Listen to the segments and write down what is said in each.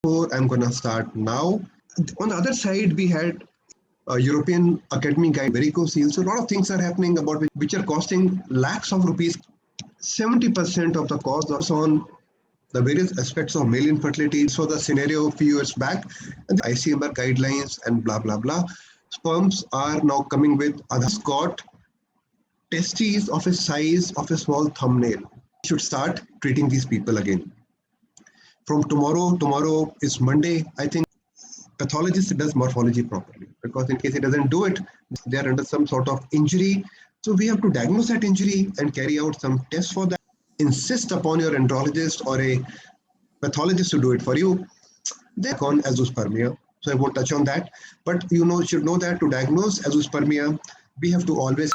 before, I'm going to start now. On the other side, we had European Academy Guide varicocele. So a lot of things are happening about which are costing lakhs of rupees. 70% of the cost is on the various aspects of male infertility. So the scenario a few years back, and the ICMR guidelines and blah, blah, blah. Sperms are now coming with others got testes of a size of a small thumbnail. We should start treating these people again. From tomorrow is Monday, I think pathologist does morphology properly, because in case he doesn't do it, they are under some sort of injury. So we have to diagnose that injury and carry out some tests for that. Insist upon your andrologist or a pathologist to do it for you. Then on azoospermia. So I won't touch on that, but you should know that to diagnose azoospermia, we have to always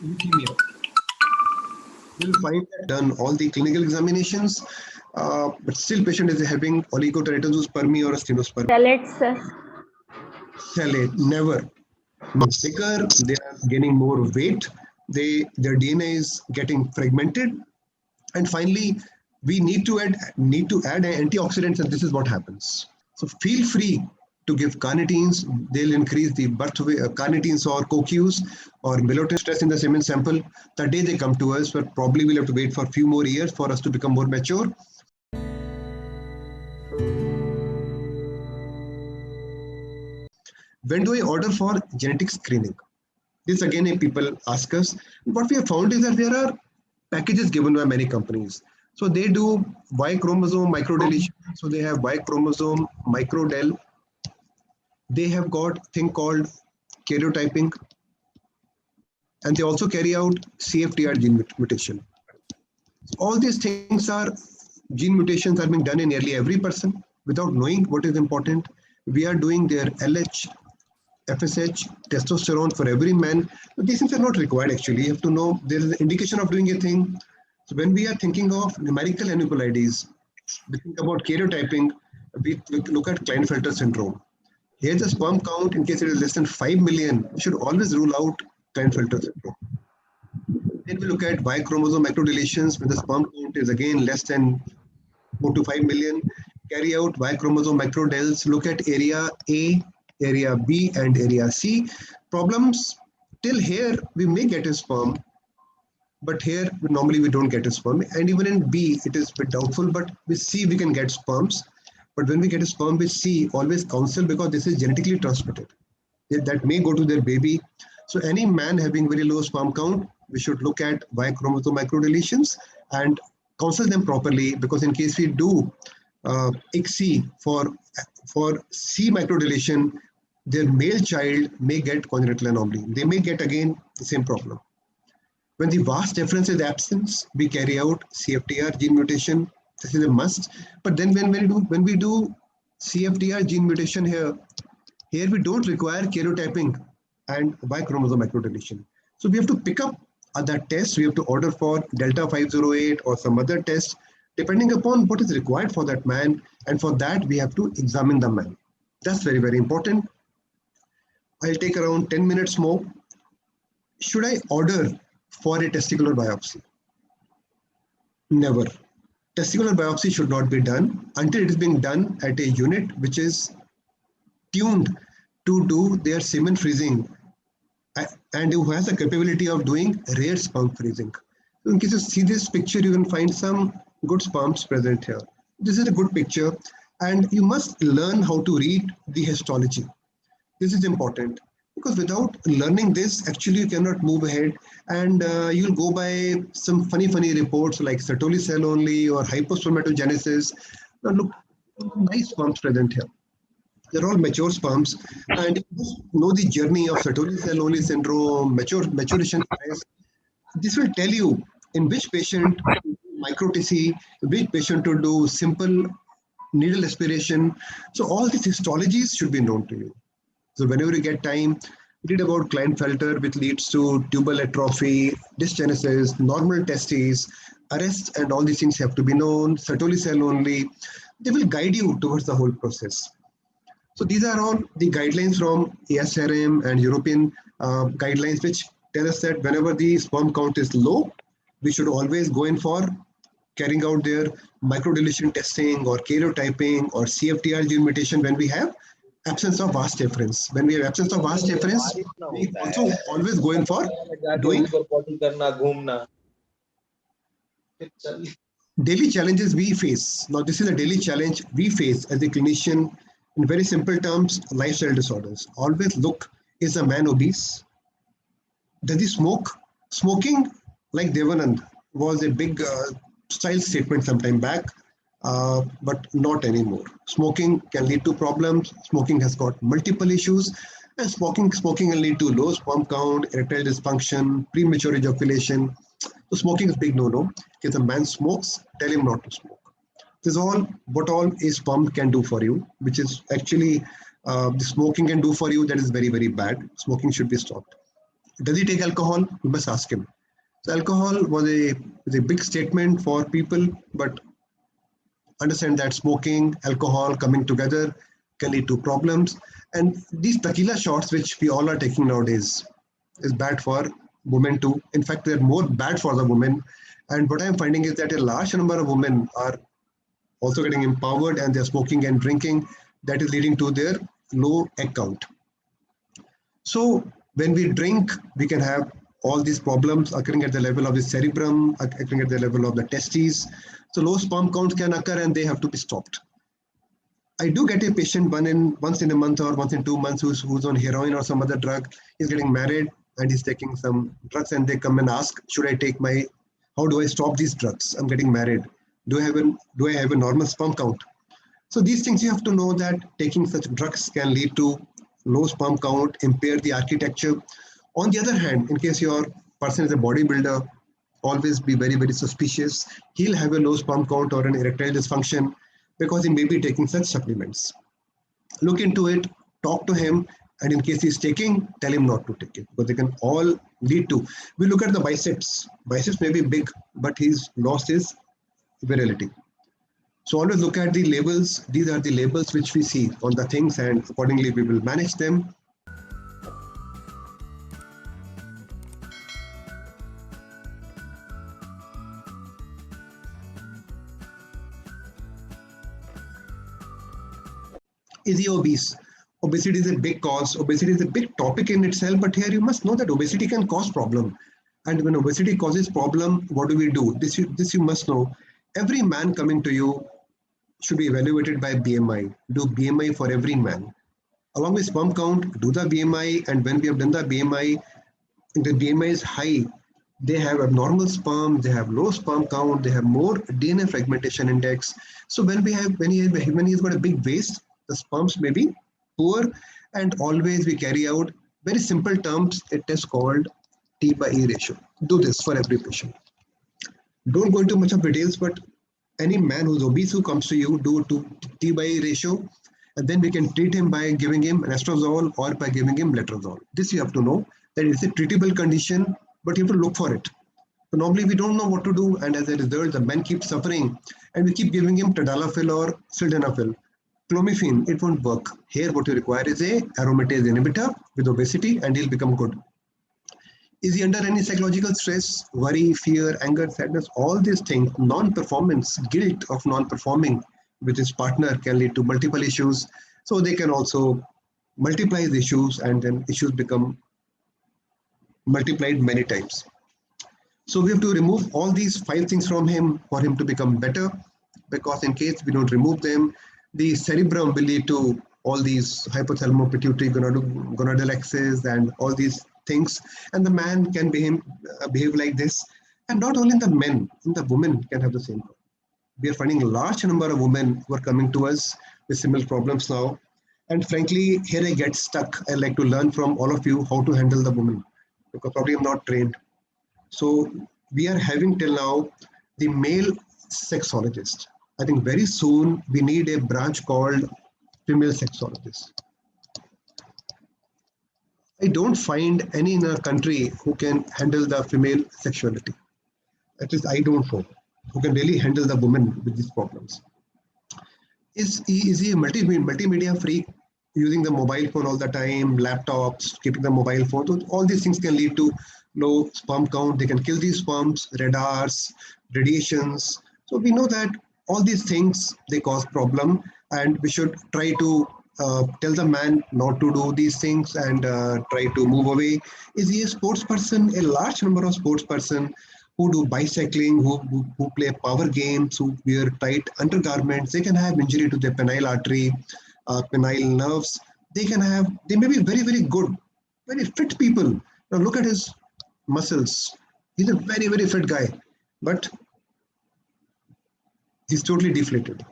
leukemia. We'll find that done all the clinical examinations, but still patient is having oligoteratozoospermia or a stenospermia. Stellate, sir. Stellate, never. Bigger, they are gaining more weight. Their DNA is getting fragmented, and finally, we need to add antioxidants, and this is what happens. So feel free to give carnitines. They'll increase the birth weight, carnitines or CoQs or melatonin stress in the semen sample. The day they come to us, but probably we'll have to wait for a few more years for us to become more mature. When do I order for genetic screening? This again, people ask us. What we have found is that there are packages given by many companies. So they do Y chromosome microdeletion. So they have Y chromosome microdel. They have got a thing called karyotyping. And they also carry out CFTR gene mutation. All these things are gene mutations are being done in nearly every person without knowing what is important. We are doing their LH, FSH, testosterone for every man. But these things are not required actually. You have to know there is an indication of doing a thing. So when we are thinking of numerical aneuploidies, we think about karyotyping, we look at Klinefelter syndrome. Here's the sperm count. In case it is less than 5 million, we should always rule out Klinefelter syndrome. Then we look at Y chromosome microdeletions when the sperm count is again less than 4 to 5 million. Carry out Y chromosome microdels. Look at area A, area B, and area C. Problems till here we may get a sperm, but here normally we don't get a sperm. And even in B it is a bit doubtful, but with C we can get sperms. But when we get a sperm with C, always counsel, because this is genetically transmitted. That may go to their baby. So any man having very low sperm count, we should look at Y chromosome microdeletions and counsel them properly, because in case we do ICSI for C microdeletion, their male child may get congenital anomaly. They may get again the same problem. When the vast difference is absence, we carry out CFTR gene mutation. This is a must. But then when we do CFTR gene mutation here we don't require karyotyping and Y chromosome microdeletion. So we have to pick up other tests. We have to order for Delta 508 or some other test, depending upon what is required for that man. And for that, we have to examine the man. That's very, very important. I'll take around 10 minutes more. Should I order for a testicular biopsy? Never. Testicular biopsy should not be done until it is being done at a unit which is tuned to do their semen freezing and who has the capability of doing rare sperm freezing. So in case you see this picture, you can find some good sperms present here. This is a good picture, and you must learn how to read the histology. This is important, because without learning this, actually you cannot move ahead, and you'll go by some funny reports like Sertoli cell only or hypospermatogenesis. Now look, nice sperms present here. They're all mature sperms, and if you know the journey of Sertoli cell only syndrome, maturation phase, this will tell you in which patient micro TC, which patient to do simple needle aspiration. So all these histologies should be known to you. So whenever you get time, read about Klinefelter, which leads to tubal atrophy, dysgenesis, normal testes, arrest, and all these things have to be known. Sertoli cell only. They will guide you towards the whole process. So these are all the guidelines from ASRM and European guidelines, which tell us that whenever the sperm count is low, we should always go in for carrying out their microdeletion testing or karyotyping or CFTR gene mutation when we have absence of vas deferens. When we have absence of vas deferens, we also always going for doing daily challenges we face. Now, this is a daily challenge we face as a clinician. In very simple terms, lifestyle disorders. Always look, is a man obese? Does he smoke? Smoking, like Devanand, was a big style statement some time back, but not anymore. Smoking can lead to problems. Smoking has got multiple issues, and smoking can lead to low sperm count, erectile dysfunction, premature ejaculation. So smoking is big no-no. If a man smokes, tell him not to smoke. This is all what all a sperm can do for you, which is actually the smoking can do for you. That is very, very bad. Smoking should be stopped. Does he take alcohol? You must ask him. So alcohol was a big statement for people, but understand that smoking, alcohol coming together can lead to problems. And these tequila shots, which we all are taking nowadays, is bad for women too. In fact, they're more bad for the women. And what I'm finding is that a large number of women are also getting empowered and they're smoking and drinking. That is leading to their low egg count. So when we drink, we can have all these problems occurring at the level of the cerebrum, occurring at the level of the testes. So low sperm counts can occur and they have to be stopped. I do get a patient once in a month or once in 2 months who's on heroin or some other drug. He's getting married and he's taking some drugs and they come and ask, how do I stop these drugs? I'm getting married. Do I have a normal sperm count? So these things you have to know that taking such drugs can lead to low sperm count, impair the architecture. On the other hand, in case your person is a bodybuilder, always be very, very suspicious. He'll have a low sperm count or an erectile dysfunction because he may be taking such supplements. Look into it, talk to him, and in case he's taking, tell him not to take it, because they can all lead to. We look at the biceps. Biceps may be big, but he's lost his virility. So always look at the labels. These are the labels which we see on the things, and accordingly we will manage them. Is he obese? Obesity is a big cause. Obesity is a big topic in itself, but here you must know that obesity can cause problem. And when obesity causes problem, what do? This you must know. Every man coming to you should be evaluated by BMI. Do BMI for every man. Along with sperm count, do the BMI, and when we have done the BMI, if the BMI is high, they have abnormal sperm, they have low sperm count, they have more DNA fragmentation index. So when he's got a big waist, the sperms may be poor, and always we carry out very simple terms, a test called T/E ratio. Do this for every patient. Don't go into much of details, but any man who's obese who comes to you, do T/E ratio, and then we can treat him by giving him anastrozole or by giving him letrozole. This you have to know that it's a treatable condition, but you have to look for it. So normally we don't know what to do, and as a result, the man keeps suffering, and we keep giving him tadalafil or sildenafil. Clomiphene, it won't work. Here what you require is a aromatase inhibitor with obesity, and he'll become good. Is he under any psychological stress, worry, fear, anger, sadness? All these things, non-performance, guilt of non-performing with his partner can lead to multiple issues. So they can also multiply the issues, and then issues become multiplied many times. So we have to remove all these 5 things from him for him to become better, because in case we don't remove them, the cerebrum will lead to all these hypothalamo-pituitary gonadal axis and all these things, and the man can behave like this. And not only in the men, in the women can have the same problem. We are finding a large number of women who are coming to us with similar problems now. And frankly, here I get stuck. I like to learn from all of you how to handle the woman, because probably I'm not trained. So we are having till now the male sexologist. I think very soon we need a branch called female sexologist. I don't find any in our country who can handle the female sexuality. At least I don't know who can really handle the woman with these problems. Is he a multimedia freak, using the mobile phone all the time, laptops, keeping the mobile phone? All these things can lead to low sperm count. They can kill these sperms, radars, radiations. So we know that all these things, they cause problem, and we should try to tell the man not to do these things and try to move away. Is he a sports person? A large number of sports person who do bicycling, who play power games, who wear tight undergarments, they can have injury to their penile artery, penile nerves. They may be very, very good, very fit people. Now look at his muscles. He's a very, very fit guy, but he's totally deflated.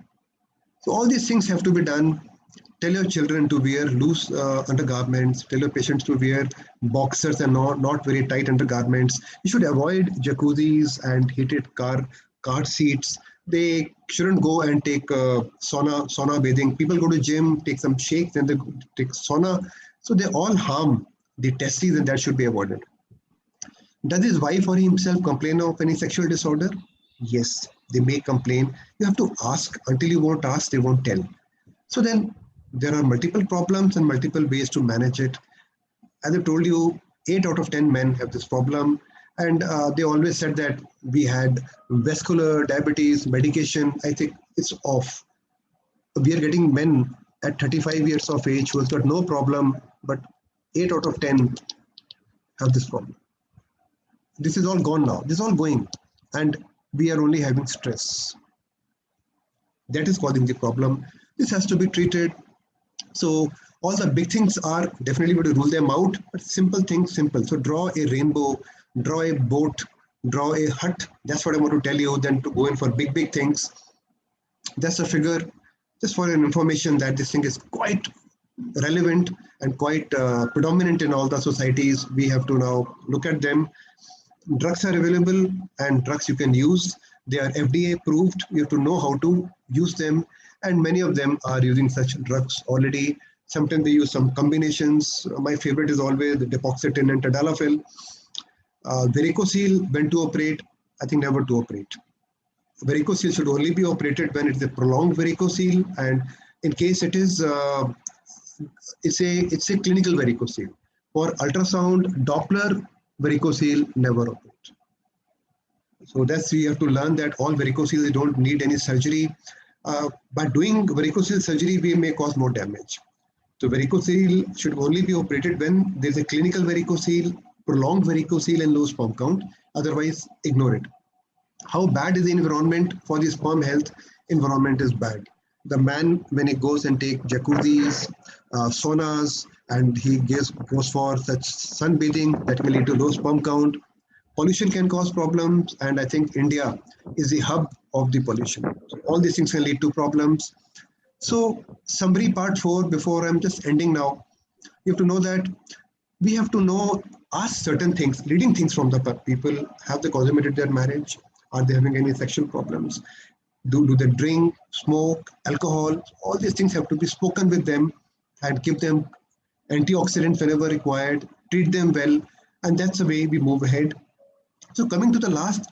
So all these things have to be done. Tell your children to wear loose undergarments. Tell your patients to wear boxers and not very tight undergarments. You should avoid jacuzzis and heated car seats. They shouldn't go and take sauna bathing. People go to gym, take some shakes, and they take sauna. So they all harm the testes, and that should be avoided. Does his wife or himself complain of any sexual disorder? Yes, they may complain. You have to ask. Until you won't ask, they won't tell. So then there are multiple problems and multiple ways to manage it. As I told you, 8 out of 10 men have this problem. And they always said that we had vascular diabetes medication. I think it's off. We are getting men at 35 years of age who has got no problem, but 8 out of 10 have this problem. This is all gone now. This is all going. And we are only having stress. That is causing the problem. This has to be treated. So all the big things are definitely going to rule them out, but simple things, simple. So draw a rainbow, draw a boat, draw a hut. That's what I want to tell you. Then to go in for big, big things. That's a figure, just for an information that this thing is quite relevant and quite predominant in all the societies. We have to now look at them. Drugs are available and drugs you can use. They are FDA approved. You have to know how to use them. And many of them are using such drugs already. Sometimes they use some combinations. My favorite is always the depoxetin and tadalafil. Varicocele, when to operate? I think never to operate. Varicocele should only be operated when it is a prolonged varicocele, and in case it is, it's a clinical varicocele. For ultrasound, Doppler varicocele never operate. So that's, we have to learn that all varicoceles don't need any surgery. By doing varicocele surgery, we may cause more damage. So varicocele should only be operated when there's a clinical varicocele, prolonged varicocele and low sperm count. Otherwise, ignore it. How bad is the environment for the sperm health? Environment is bad. The man, when he goes and take jacuzzis, saunas, and he goes for such sunbathing, that will lead to low sperm count. Pollution can cause problems, and I think India is the hub of the pollution. So all these things can lead to problems. So summary part 4, before I'm just ending now, you have to know that we have to ask certain things, leading things from the people. Have they consummated their marriage? Are they having any sexual problems? Do they drink, smoke, alcohol? All these things have to be spoken with them and give them antioxidants whenever required, treat them well, and that's the way we move ahead. So coming to the last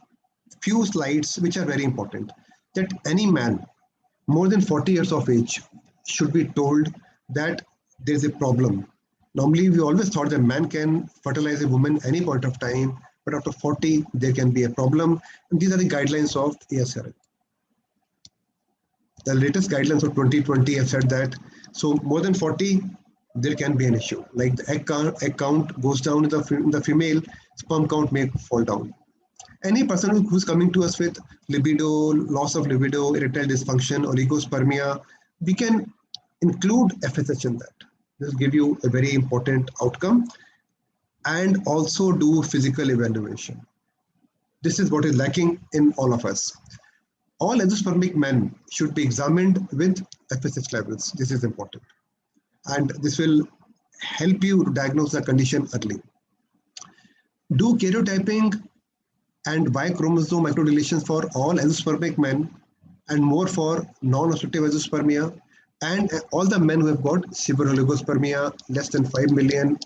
few slides, which are very important, that any man more than 40 years of age should be told that there's a problem. Normally, we always thought that man can fertilize a woman any point of time, but after 40, there can be a problem. And these are the guidelines of ASRL. The latest guidelines of 2020 have said that, so more than 40, there can be an issue. Like the egg count goes down in the female, sperm count may fall down. Any person who's coming to us with libido, loss of libido, erectile dysfunction, oligospermia, we can include FSH in that. This will give you a very important outcome, and also do physical evaluation. This is what is lacking in all of us. All endospermic men should be examined with FSH levels. This is important. And this will help you to diagnose the condition early. Do karyotyping and Y chromosome microdeletions for all endospermic men, and more for non-obstructive endospermia, and all the men who have got severe oligospermia, less than 5 million,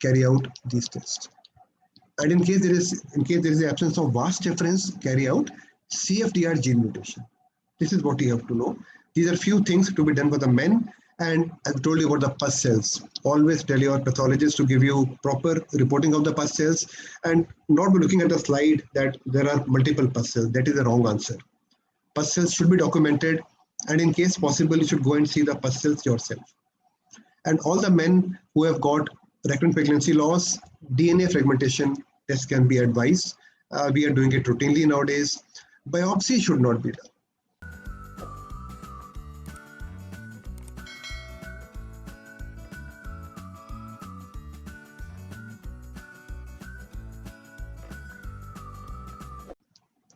carry out these tests. And in case there is the absence of vas deferens, carry out CFTR gene mutation. This is what you have to know. These are few things to be done for the men. And I've told you about the pus cells. Always tell your pathologist to give you proper reporting of the pus cells, and not be looking at the slide that there are multiple pus cells. That is the wrong answer. Pus cells should be documented, and in case possible, you should go and see the pus cells yourself. And all the men who have got recurrent pregnancy loss, DNA fragmentation test can be advised. We are doing it routinely nowadays. Biopsy should not be done.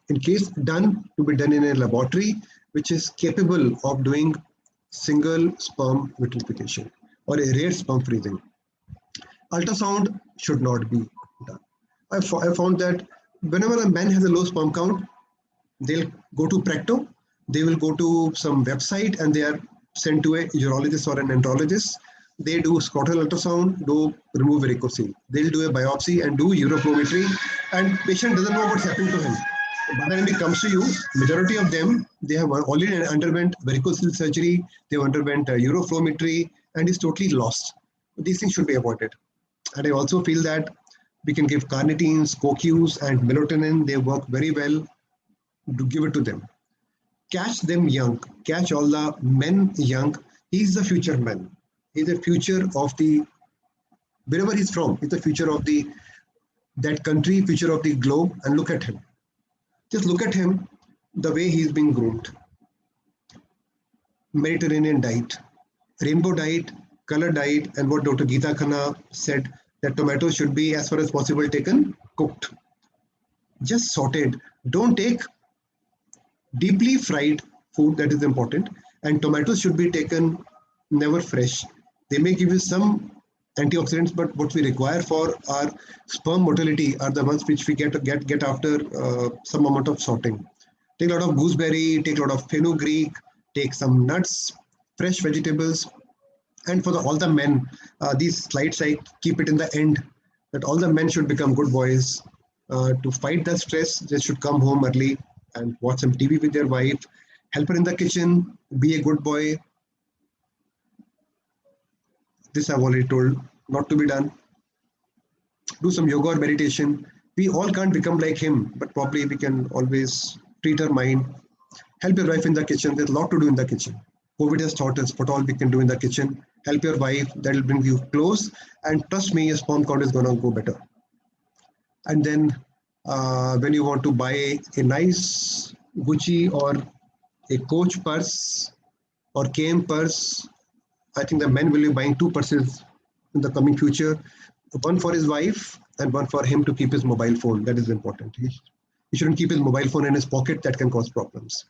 In case done, to be done in a laboratory which is capable of doing single sperm vitrification or a rare sperm freezing. Ultrasound should not be done. I found that whenever a man has a low sperm count, they'll go to Practo, they will go to some website and they are sent to a urologist or an andrologist. They do scrotal ultrasound, do remove varicocele. They'll do a biopsy and do uroflowmetry, and patient doesn't know what's happening to him. By the time it comes to you, majority of them, they have already underwent varicocele surgery, they have underwent uroflowmetry, and is totally lost. These things should be avoided. And I also feel that we can give carnitines, CoQs, and melatonin. They work very well. To give it to them. Catch them young. Catch all the men young. He's the future man. He's the future of the, wherever he's from, he's the future of that country, future of the globe, and look at him. Just look at him, the way he's being groomed. Mediterranean diet, rainbow diet, color diet, and what Dr. Geeta Khanna said, that tomatoes should be as far as possible taken cooked. Just sauteed. Don't take deeply fried food, that is important, and tomatoes should be taken never fresh. They may give you some antioxidants, but what we require for our sperm motility are the ones which we get after some amount of sorting. Take a lot of gooseberry, take a lot of fenugreek, take some nuts, fresh vegetables, and for all the men, these slides I keep it in the end, that all the men should become good boys. To fight the stress, they should come home early and watch some TV with their wife, help her in the kitchen, be a good boy. This I've already told, not to be done. Do some yoga or meditation. We all can't become like him, but probably we can always treat our mind. Help your wife in the kitchen. There's a lot to do in the kitchen. COVID has taught us what all we can do in the kitchen. Help your wife, that will bring you close. And trust me, your sperm count is going to go better. And then when you want to buy a nice Gucci or a Coach purse or KM purse, I think the men will be buying 2 purses in the coming future, one for his wife and one for him to keep his mobile phone. That is important. He shouldn't keep his mobile phone in his pocket. That can cause problems.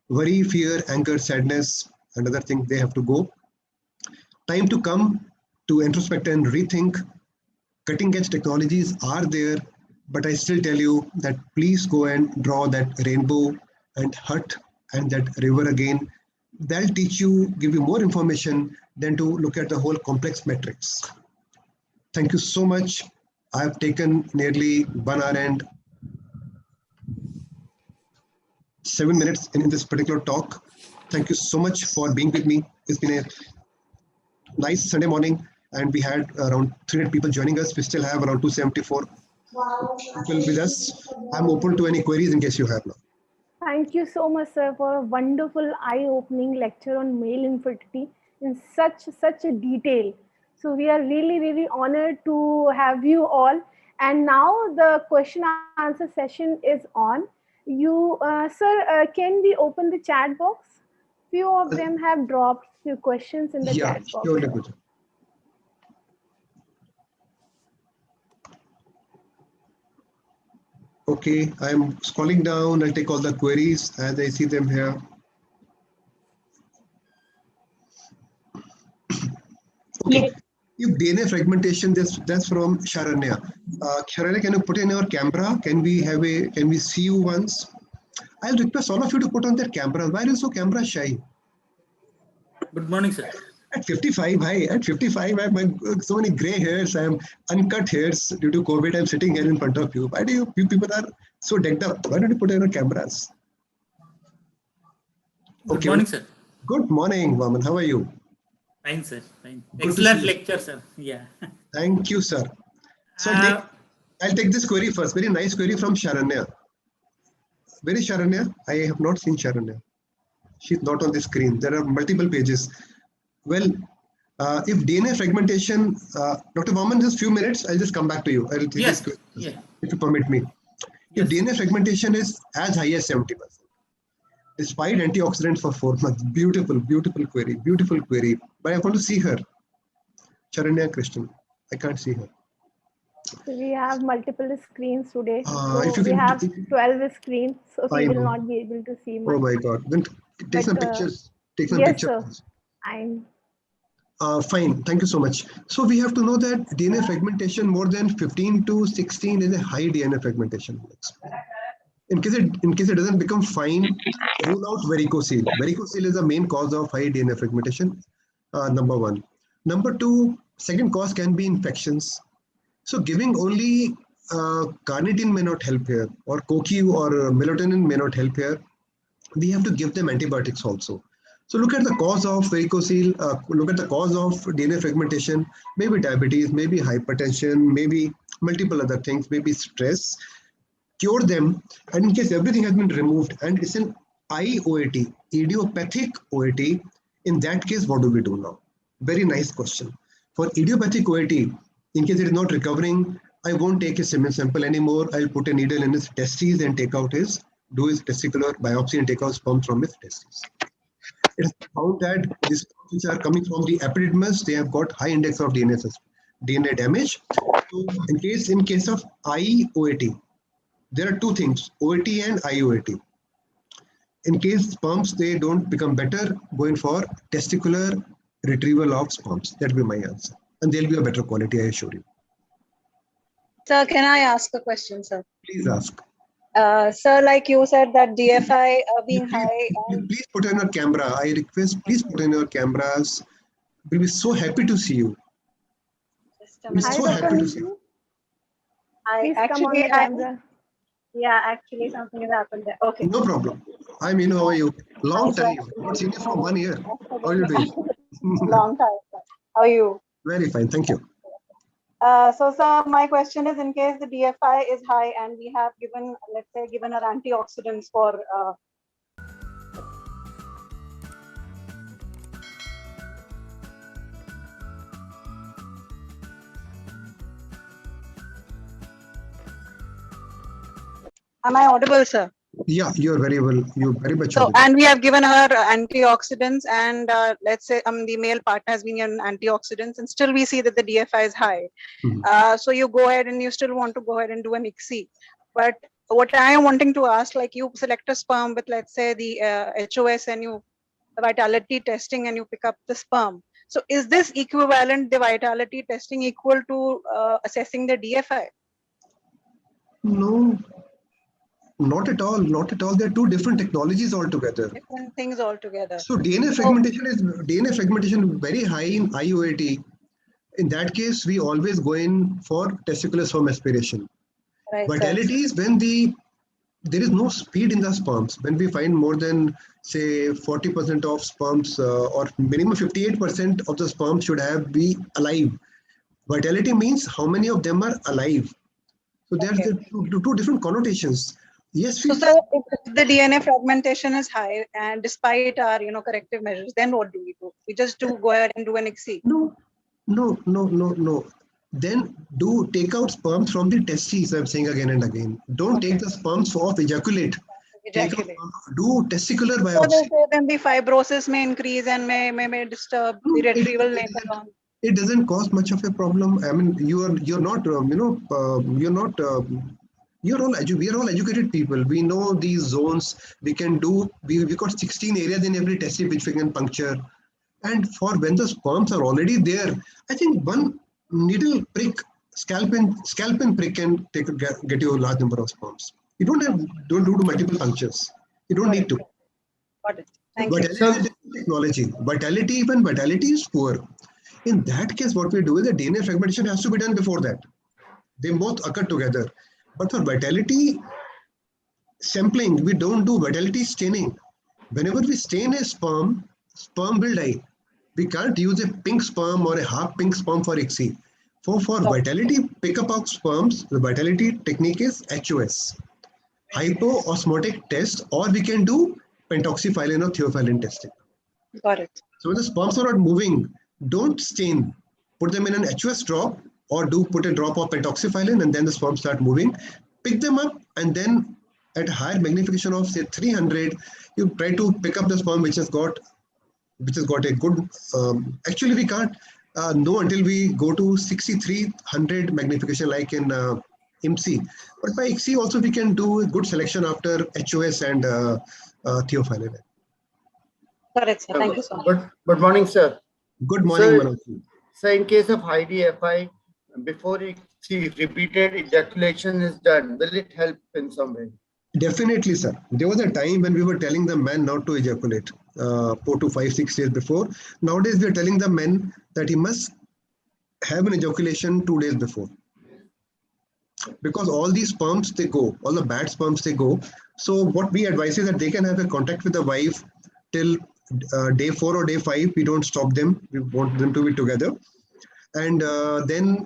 Worry, fear, anger, sadness, and other things, they have to go. Time to come to introspect and rethink. Cutting edge technologies are there, but I still tell you that please go and draw that rainbow and hut and that river again. That'll teach you, give you more information than to look at the whole complex metrics. Thank you so much. I've taken nearly 1 hour and 7 minutes in this particular talk. Thank you so much for being with me. It's been a nice Sunday morning, and we had around 300 people joining us. We still have around 274 people with us. I'm open to any queries in case you have now. Thank you so much, sir, for a wonderful eye-opening lecture on male infertility in such a detail. So we are really honored to have you all. And now the question answer session is on. You, sir, can we open the chat box? Few of them have dropped few questions in the chat box. Surely, Pooja. Okay, I'm scrolling down. I'll take all the queries as I see them here. Okay. Yes. If DNA fragmentation, that's from Sharanya. Sharanya, can you put in your camera? Can we see you once? I'll request all of you to put on their camera. Why are you so camera shy? Good morning, sir. At 55, I have so many gray hairs. I have uncut hairs due to COVID. I'm sitting here in front of you. Why do you people are so decked up? Why don't you put in your cameras? Good morning, sir. Good morning, Vaman. How are you? Fine, sir. Fine. Excellent lecture, sir. Yeah. Thank you, sir. So I'll take this query first. Very nice query from Sharanya. Where is Sharanya? I have not seen Sharanya. She's not on the screen. There are multiple pages. Well, if DNA fragmentation, Dr. Bauman, just few minutes, I'll just come back to you. I'll take Yes. this Yeah. if you permit me. If Yes. DNA fragmentation is as high as 70%, despite antioxidants for 4 months, beautiful query. But I want to see her. Sharanya Krishnan, I can't see her. So we have multiple screens today. If So you we can, have 12 screens, so I we will know. not be able to see much. Oh my God! Then take some pictures. Take some yes, pictures. sir. I'm Fine, thank you so much. So we have to know that DNA fragmentation more than 15 to 16 is a high DNA fragmentation. In case it doesn't become fine, rule out varicocele. Varicocele is the main cause of high DNA fragmentation. Number one. Number two, second cause can be infections. So giving only carnitine may not help here, or CoQ or melatonin may not help here. We have to give them antibiotics also. So look at the cause of varicocele, look at the cause of DNA fragmentation, maybe diabetes, maybe hypertension, maybe multiple other things, maybe stress. Cure them, and in case everything has been removed and it's an IOAT, idiopathic OAT, in that case, what do we do now? Very nice question. For idiopathic OAT, in case it is not recovering, I won't take a semen sample anymore. I'll put a needle in his testes and do his testicular biopsy and take out sperm from his testes. It is found that these sperms which are coming from the epididymis, they have got high index of DNA damage. So in case of IOAT, there are two things, OAT and IOAT. In case sperms, they don't become better, going for testicular retrieval of sperms. That will be my answer. And they'll be a better quality, I assure you. Sir, can I ask a question, sir? Please ask. Sir, like you said that DFI being high. Please put in your camera. I request, please put in your cameras. We'll be so happy to see you. We'll be so happy to see you. Please come on the camera. Yeah, actually something has happened there. Okay. No problem. Hi, Meenu, how are you? Long time. I've not seen you for 1 year. How are you doing? Long time. How are you? Very fine, thank you. So, sir, my question is, in case the DFI is high and we have given, let's say, given our antioxidants for am I audible, sir? Yeah, you're very well. You're very much So, audible. and we have given her antioxidants, and let's say the male partner has been given antioxidants, and still we see that the DFI is high. So you go ahead and you still want to go ahead and do an ICSI. But what I am wanting to ask, like you select a sperm with, let's say, the HOS and you vitality testing and you pick up the sperm. So is this equivalent, the vitality testing equal to assessing the DFI? No, not at all. Not at all. There are two different technologies altogether. Different things altogether. So DNA fragmentation very high in IOAT. In that case, we always go in for testicular sperm aspiration. Right, vitality is when there is no speed in the sperms. When we find more than, say, 40% of sperms or minimum 58% of the sperms should be alive. Vitality means how many of them are alive. So there's two different connotations. Yes, so sir, if the DNA fragmentation is high and despite our corrective measures, then what do? We just go ahead and do an ICSI? No. Then take out sperms from the testes. I'm saying again and again. Don't take the sperms off ejaculate. Do testicular biopsy. So then the fibrosis may increase and may disturb the retrieval later on. It doesn't cause much of a problem. I mean, we are all educated people. We know these zones. We got 16 areas in every testis which we can puncture. And for when the sperms are already there, I think one needle prick, scalp and prick can get you a large number of sperms. You don't do multiple punctures. You don't need to. Got it. Thank you. Vitality is a different technology. Vitality is poor. In that case, what we do is the DNA fragmentation has to be done before that. They both occur together. But for vitality sampling, we don't do vitality staining. Whenever we stain a sperm will die. We can't use a pink sperm or a half pink sperm for ICSI. For vitality pickup of sperms, the vitality technique is HOS. hypoosmotic test, or we can do pentoxyphylline or theophylline testing. Got it. So when the sperms are not moving, don't stain. Put them in an HOS drop, or do put a drop of pentoxyphylline, and then the sperms start moving. Pick them up, and then at higher magnification of say 300, you try to pick up the sperm which has got a good. Actually, we can't know until we go to 6300 magnification, like in IMSI. But by ICSI also we can do a good selection after HOS and theophylline. Correct, sir. Thank you so much. Good morning, sir. Good morning, Manoj. So in case of IDFI, before repeated ejaculation is done, will it help in some way? Definitely, sir. There was a time when we were telling the man not to ejaculate 4 to 5, 6 days before. Nowadays, we are telling the men that he must have an ejaculation 2 days before. Because all these sperms, they go, all the bad sperms, they go. So what we advise is that they can have a contact with the wife till day 4 or day 5. We don't stop them. We want them to be together. And then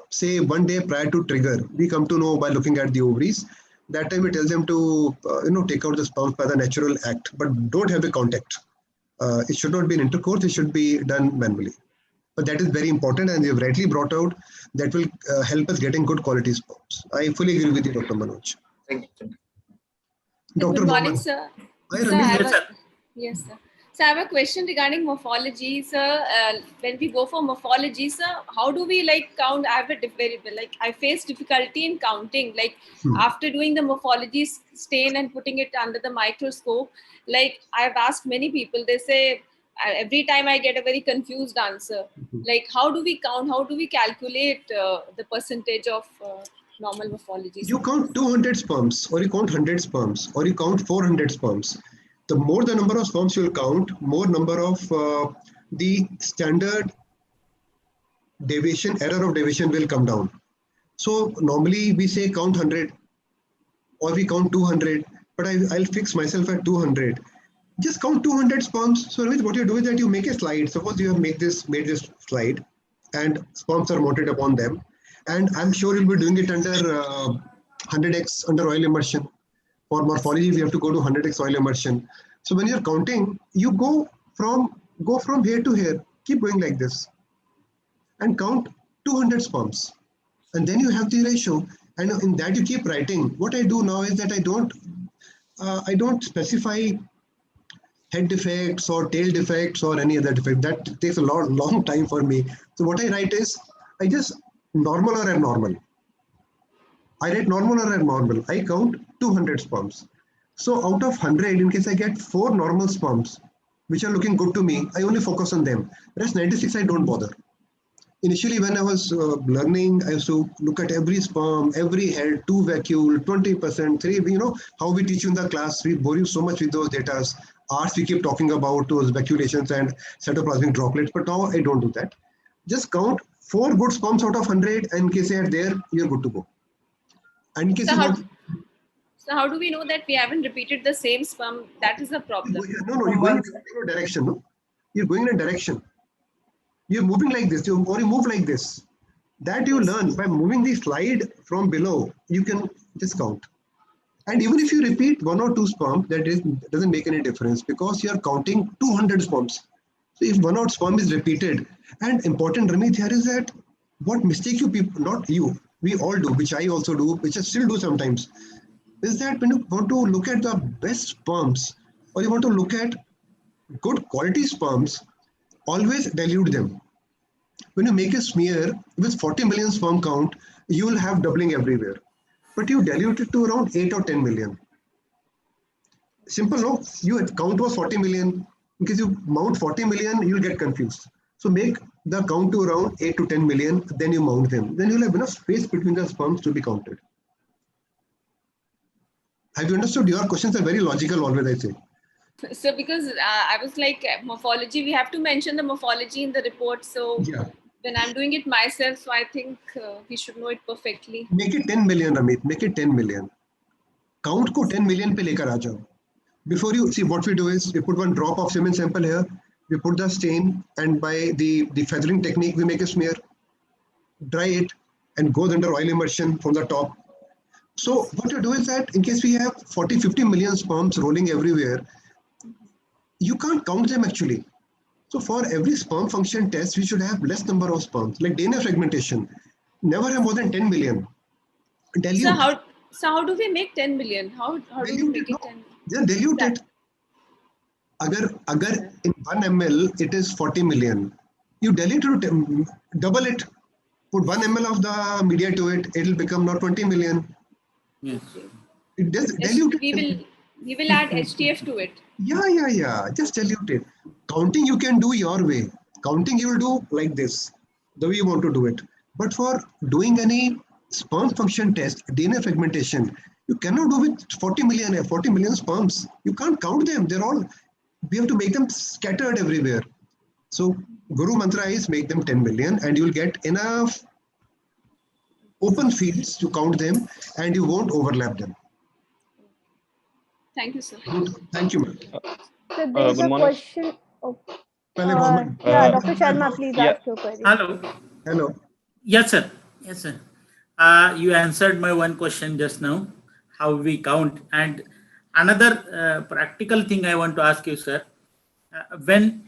say 1 day prior to trigger, we come to know by looking at the ovaries. That time we tell them to take out the sperms by the natural act, but don't have a contact. It should not be an intercourse. It should be done manually. But that is very important, and you have rightly brought out that will help us getting good quality sperms. I fully agree with you, Dr. Manoj. Thank you. Dr. Good morning, Mohammed. sir. Hi, Sir, Ramesh. yes, sir. So I have a question regarding morphology, sir. When we go for morphology, sir, how do we count? I have I face difficulty in counting. After doing the morphology stain and putting it under the microscope, I've asked many people, they say every time I get a very confused answer. How do we count? How do we calculate the percentage of normal morphology? You count 200 sperms, or you count 100 sperms, or you count 400 sperms. The more the number of sperms you will count, more number of the standard deviation, error of deviation will come down. So normally we say count 100, or we count 200, but I'll fix myself at 200. Just count 200 sperms. So what you do is that you make a slide. Suppose you have made this slide, and sperms are mounted upon them. And I'm sure you'll be doing it under 100x under oil immersion. For morphology, we have to go to 100x oil immersion. So when you're counting, you go from here to here. Keep going like this, and count 200 sperms, and then you have the ratio. And in that you keep writing. What I do now is that I don't specify head defects or tail defects or any other defect. That takes a long time for me. So what I write is I just normal or abnormal. I write normal or abnormal. I count 200 sperms. So out of 100, in case I get 4 normal sperms, which are looking good to me, I only focus on them. Rest 96, I don't bother. Initially, when I was learning, I used to look at every sperm, every head, 2 vacuole, 20%, 3, how we teach you in the class, we bore you so much with those data. Hours we keep talking about those vacuolations and cytoplasmic droplets, but now I don't do that. Just count 4 good sperms out of 100, and in case they are there, you're good to go. And in case so how do we know that we haven't repeated the same sperm? That is the problem. No, you're going in a direction. No? You're going in a direction. You're moving like this, or you move like this. That you learn by moving the slide from below. You can just count. And even if you repeat 1 or 2 sperm, that doesn't make any difference, because you're counting 200 sperms. So if 1 odd sperm is repeated, and important Ramit here is that what mistake you people, not you, we all do, which I also do, which I still do sometimes, is that when you want to look at the best sperms, or you want to look at good quality sperms, always dilute them. When you make a smear with 40 million sperm count, you will have doubling everywhere. But you dilute it to around 8 or 10 million. Simple, no? Your count was 40 million. In case you mount 40 million, you'll get confused. So make the count to around 8 to 10 million, then you mount them. Then you'll have enough space between the sperms to be counted. Have you understood? Your questions are very logical always, I say. So because I was morphology, we have to mention the morphology in the report. So when I'm doing it myself, so I think we should know it perfectly. Make it 10 million, Ramit. Make it 10 million. Count ko 10 million pe lekar aa jao. Before you see, what we do is we put 1 drop of semen sample here. We put the stain, and by the feathering technique, we make a smear, dry it, and goes under oil immersion from the top. So what you do is that in case we have 40-50 million sperms rolling everywhere, you can't count them actually. So for every sperm function test, we should have less number of sperms. Like DNA fragmentation, never have more than 10 million. Dilute. So how do we make 10 million? How do we make it 10 million? Then dilute it. Agar in 1 ml it is 40 million. You dilute it, double it. Put 1 ml of the media to it, it will become now 20 million. Yes. It does dilute it. We will add HTF to it. Yeah. Just dilute it. Counting you can do your way. Counting you will do like this, the way you want to do it. But for doing any sperm function test, DNA fragmentation, you cannot do with 40 million sperms. You can't count them. They're all, we have to make them scattered everywhere. So Guru Mantra is make them 10 million and you'll get enough open fields to count them and you won't overlap them. Thank you, sir. Good. Thank you, ma'am. So there is a question. Oh, Mohammed. yeah, Dr. Sharma, please ask your query. Hello. Yes, sir. You answered my one question just now, how we count. And another practical thing I want to ask you, sir. When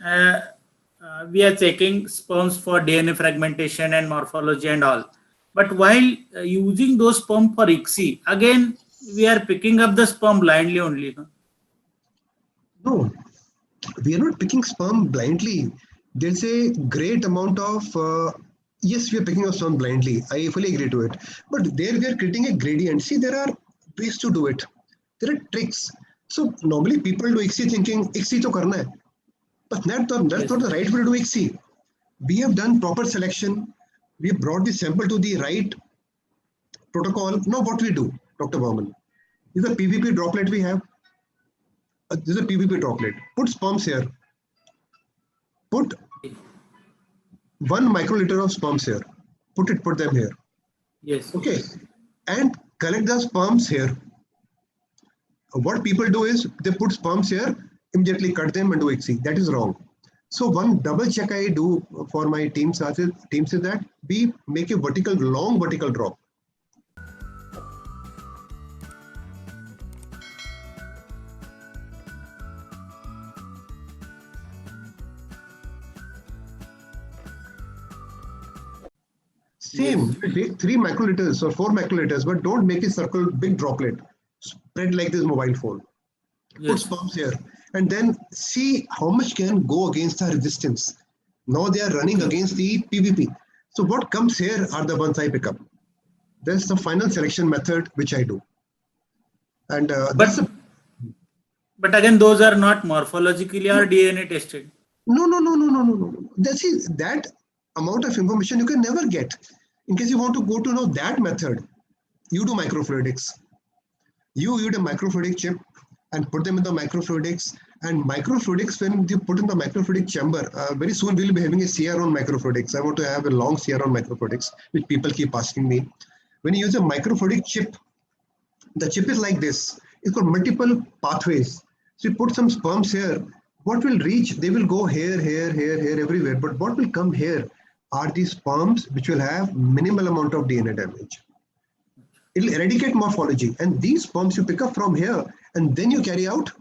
we are checking sperms for DNA fragmentation and morphology and all, but while using those sperm for ICSI, again, we are picking up the sperm blindly only. No, we are not picking sperm blindly. There's a great amount of, yes, we are picking up sperm blindly. I fully agree to it. But there we are creating a gradient. See, there are ways to do it. There are tricks. So normally people do ICSI thinking, ICSI to karna hai. But that's not the right way to do ICSI. We have done proper selection. We have brought the sample to the right protocol. Now what we do, Dr. Bauman? This is a PVP droplet we have. This is a PVP droplet. Put sperms here. Put 1 microliter of sperms here. Put them here. Yes. Okay. And collect the sperms here. What people do is they put sperms here, immediately cut them and do ICSI. That is wrong. So one double check I do for my teams is that we make a long vertical drop. Same, take 3 microliters or 4 microliters, but don't make a circle, big droplet. Spread like this mobile phone. Put sperms here and then see how much can go against the resistance. Now they are running against the PVP. So what comes here are the ones I pick up. There's the final selection method which I do. And but again, those are not morphologically or DNA tested. No. That amount of information you can never get. In case you want to go to know that method, you do microfluidics. You use a microfluidic chip and put them in the microfluidics. And microfluidics, when you put in the microfluidic chamber, very soon we'll be having a CR on microfluidics. I want to have a long CR on microfluidics, which people keep asking me. When you use a microfluidic chip, the chip is like this. It's got multiple pathways. So you put some sperms here. What will reach? They will go here, everywhere. But what will come here are these sperms which will have minimal amount of DNA damage. It will eradicate morphology. And these sperms you pick up from here and then you carry out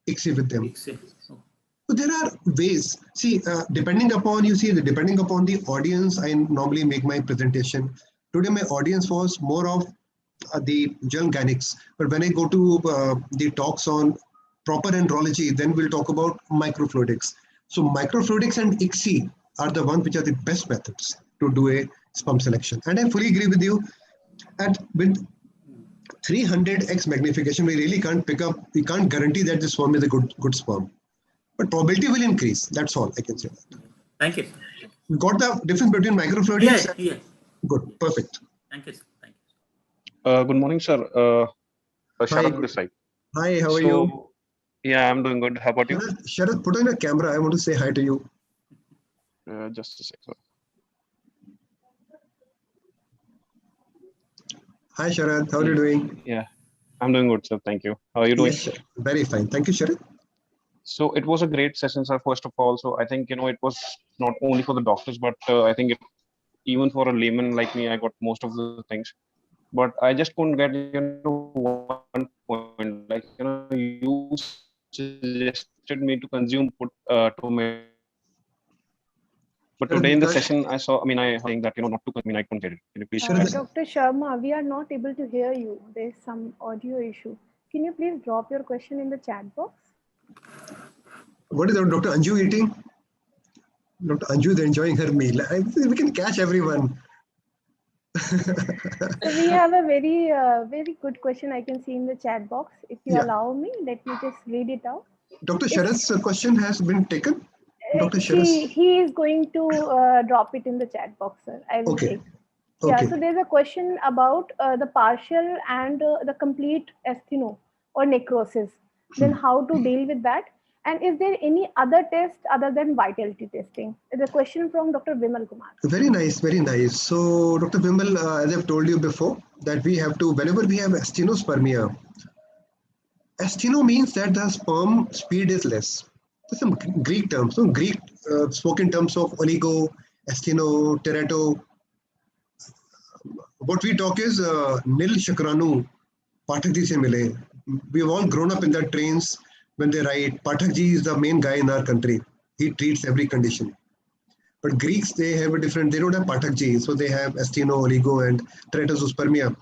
ICSI with them. So there are ways. See, depending upon the audience, I normally make my presentation. Today my audience was more of the general gynetics. But when I go to the talks on proper andrology, then we'll talk about microfluidics. So microfluidics and ICSI are the ones which are the best methods to do a sperm selection. And I fully agree with you. And with 300x magnification, we really can't we can't guarantee that the sperm is a good sperm. But probability will increase. That's all I can say. Thank you. You got the difference between microfluidics? Yeah. Good. Perfect. Thank you. Good morning, sir. Sharad this side. Hi, how are you? Yeah, I'm doing good. How about you? Sharad, put on your camera. I want to say hi to you. Just a second. Hi, Sharad. How are you doing? Yeah, I'm doing good, sir. Thank you. How are you doing? Yes, sir. Very fine. Thank you, Sharad. So it was a great session, sir. First of all, so I think, it was not only for the doctors, but I think even for a layman like me, I got most of the things. but I just couldn't get one point. Like, you suggested me to consume tomato. But today in the session, I saw, I saying that, not to consume, I couldn't get it. Can you please share that? Dr. Sharma, we are not able to hear you. There's some audio issue. Can you please drop your question in the chat box? What is Dr. Anju eating? Dr. Anju is enjoying her meal. We can catch everyone. So we have a very good question I can see in the chat box. If you allow me, let me just read it out. Dr. Sharat's question has been taken. Dr. He is going to drop it in the chat box, sir. I will take. Yeah, so there's a question about the partial and the complete astheno or necrosis. Then how to deal with that? And is there any other test other than vitality testing? It's a question from Dr. Vimal Kumar. Very nice, very nice. So, Dr. Vimal, as I've told you before, that we have to, whenever we have astenospermia, astheno means that the sperm speed is less. There's some Greek terms. So Greek spoken terms of oligo, astheno, terato. What we talk is nil shakranu, Pathak ji se mile. We've all grown up in the trains when they write. Pathak ji is the main guy in our country. He treats every condition. But Greeks, they have a different, they don't have Pathak ji. So they have astheno, oligo, and teratozoospermia.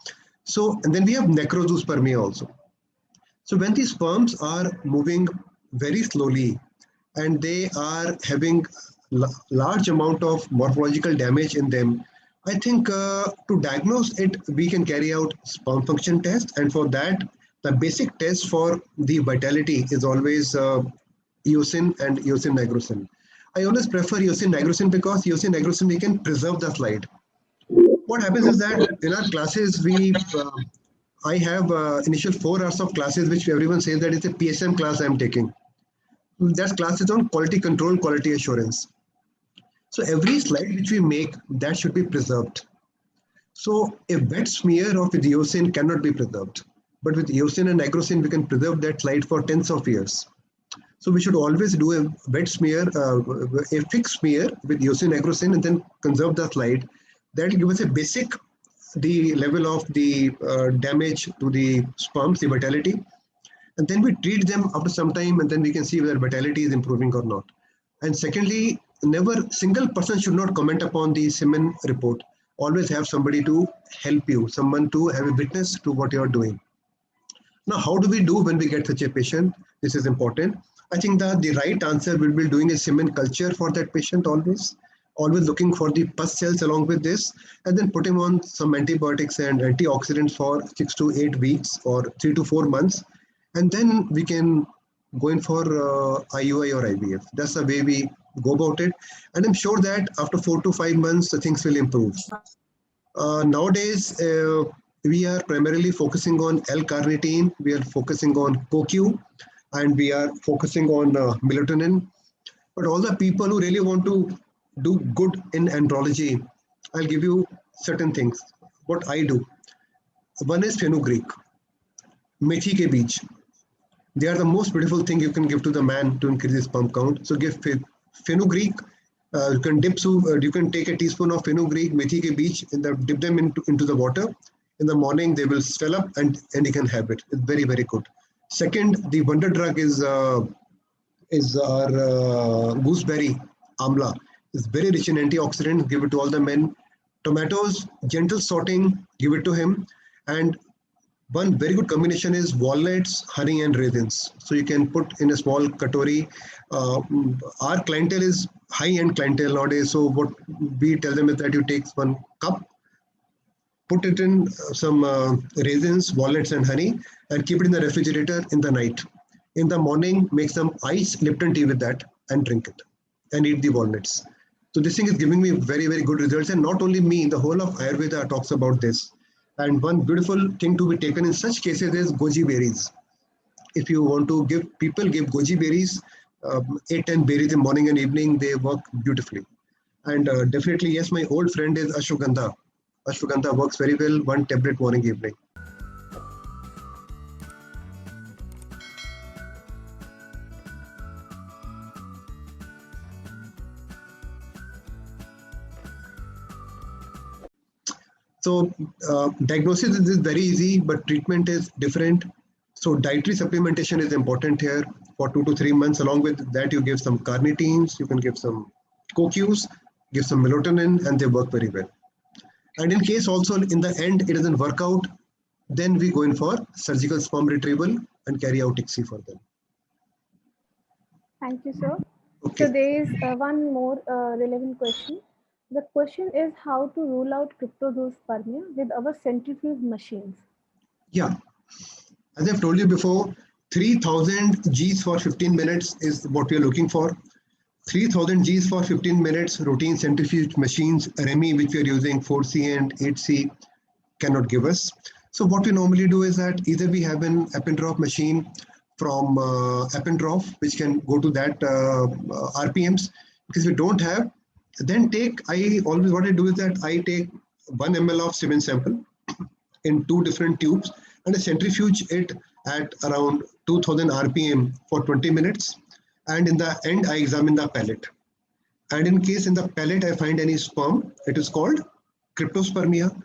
So, and then we have necrozoospermia also. So when these sperms are moving very slowly and they are having large amount of morphological damage in them, I think to diagnose it, we can carry out sperm function test. And for that, the basic test for the vitality is always eosin and eosin nigrosin. I always prefer eosin nigrosin because eosin nigrosin, we can preserve the slide. What happens is that in our classes, I have initial 4 hours of classes, which everyone says that it's a PSM class I'm taking. That class is on quality control, quality assurance. So every slide which we make, that should be preserved. So a wet smear of with eosin cannot be preserved. But with eosin and nigrosin, we can preserve that slide for tens of years. So we should always do a wet smear, a fixed smear with eosin nigrosin and then conserve the slide. That will give us a basic, the level of the damage to the sperms, the vitality. And then we treat them after some time and then we can see whether vitality is improving or not. And secondly, never single person should not comment upon the semen report. Always have somebody to help you, someone to have a witness to what you are doing. Now, how do we do when we get such a patient? This is important. I think that the right answer will be doing a semen culture for that patient always looking for the pus cells along with this, and then put him on some antibiotics and antioxidants for 6 to 8 weeks or 3 to 4 months. And then we can go in for IUI or IVF. That's the way we go about it. And I'm sure that after 4 to 5 months, the things will improve. Nowadays, we are primarily focusing on L-carnitine, we are focusing on CoQ, and we are focusing on melatonin. But all the people who really want to do good in andrology, I'll give you certain things. What I do. One is fenugreek, methi ke beej. They are the most beautiful thing you can give to the man to increase his sperm count. So give fenugreek. You can take a teaspoon of fenugreek, methi ke beej, and dip them into the water. In the morning, they will swell up and you can have it. It's very, very good. Second, the wonder drug is our gooseberry, amla. It's very rich in antioxidants. Give it to all the men. Tomatoes, gentle sorting, give it to him. And one very good combination is walnuts, honey, and raisins. So you can put in a small katori. Our clientele is high-end clientele nowadays. So what we tell them is that you take 1 cup, put it in some raisins, walnuts, and honey, and keep it in the refrigerator in the night. In the morning, make some iced Lipton tea with that and drink it and eat the walnuts. So this thing is giving me very, very good results. And not only me, the whole of Ayurveda talks about this. And one beautiful thing to be taken in such cases is goji berries. If you want to give goji berries, 8-10 berries in morning and evening, they work beautifully. And definitely, yes, my old friend is ashwagandha. Ashwagandha works very well, 1 tablet morning, evening. So diagnosis is very easy, but treatment is different. So dietary supplementation is important here for 2 to 3 months. Along with that, you give some carnitines, you can give some CoQs, give some melatonin, and they work very well. And in case also in the end it doesn't work out, then we go in for surgical sperm retrieval and carry out ICSI for them. Thank you, sir. Okay. So there is one more relevant question. The question is how to rule out cryptozoospermia with our centrifuge machines. Yeah, as I've told you before, 3000 Gs for 15 minutes is what we are looking for. 3000 Gs for 15 minutes, routine centrifuge machines, REMI, which we are using, 4C and 8C, cannot give us. So what we normally do is that either we have an Appendorf machine from Appendorf, which can go to that RPMs. Because we don't have, then what I do is that I take 1 ml of semen sample in 2 different tubes and I centrifuge it at around 2000 RPM for 20 minutes. And in the end, I examine the pellet. And in case in the pellet I find any sperm, it is called cryptospermia.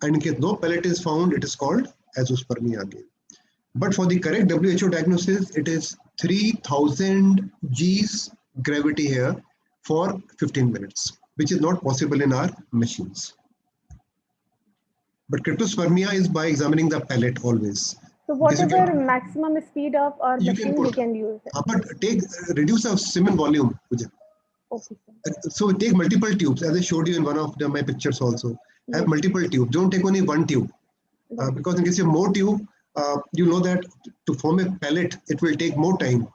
And in case no pellet is found, it is called azoospermia again. But for the correct WHO diagnosis, it is 3000 Gs gravity here for 15 minutes, which is not possible in our machines. But cryptospermia is by examining the pellet always. So whatever maximum speed of our machine we can use it. But reduce the semen volume. Okay, sir. So take multiple tubes, as I showed you in one of my pictures also. Yes. Have multiple tubes. Don't take only one tube. Because in case you have more tube, you know that to form a pellet, it will take more time.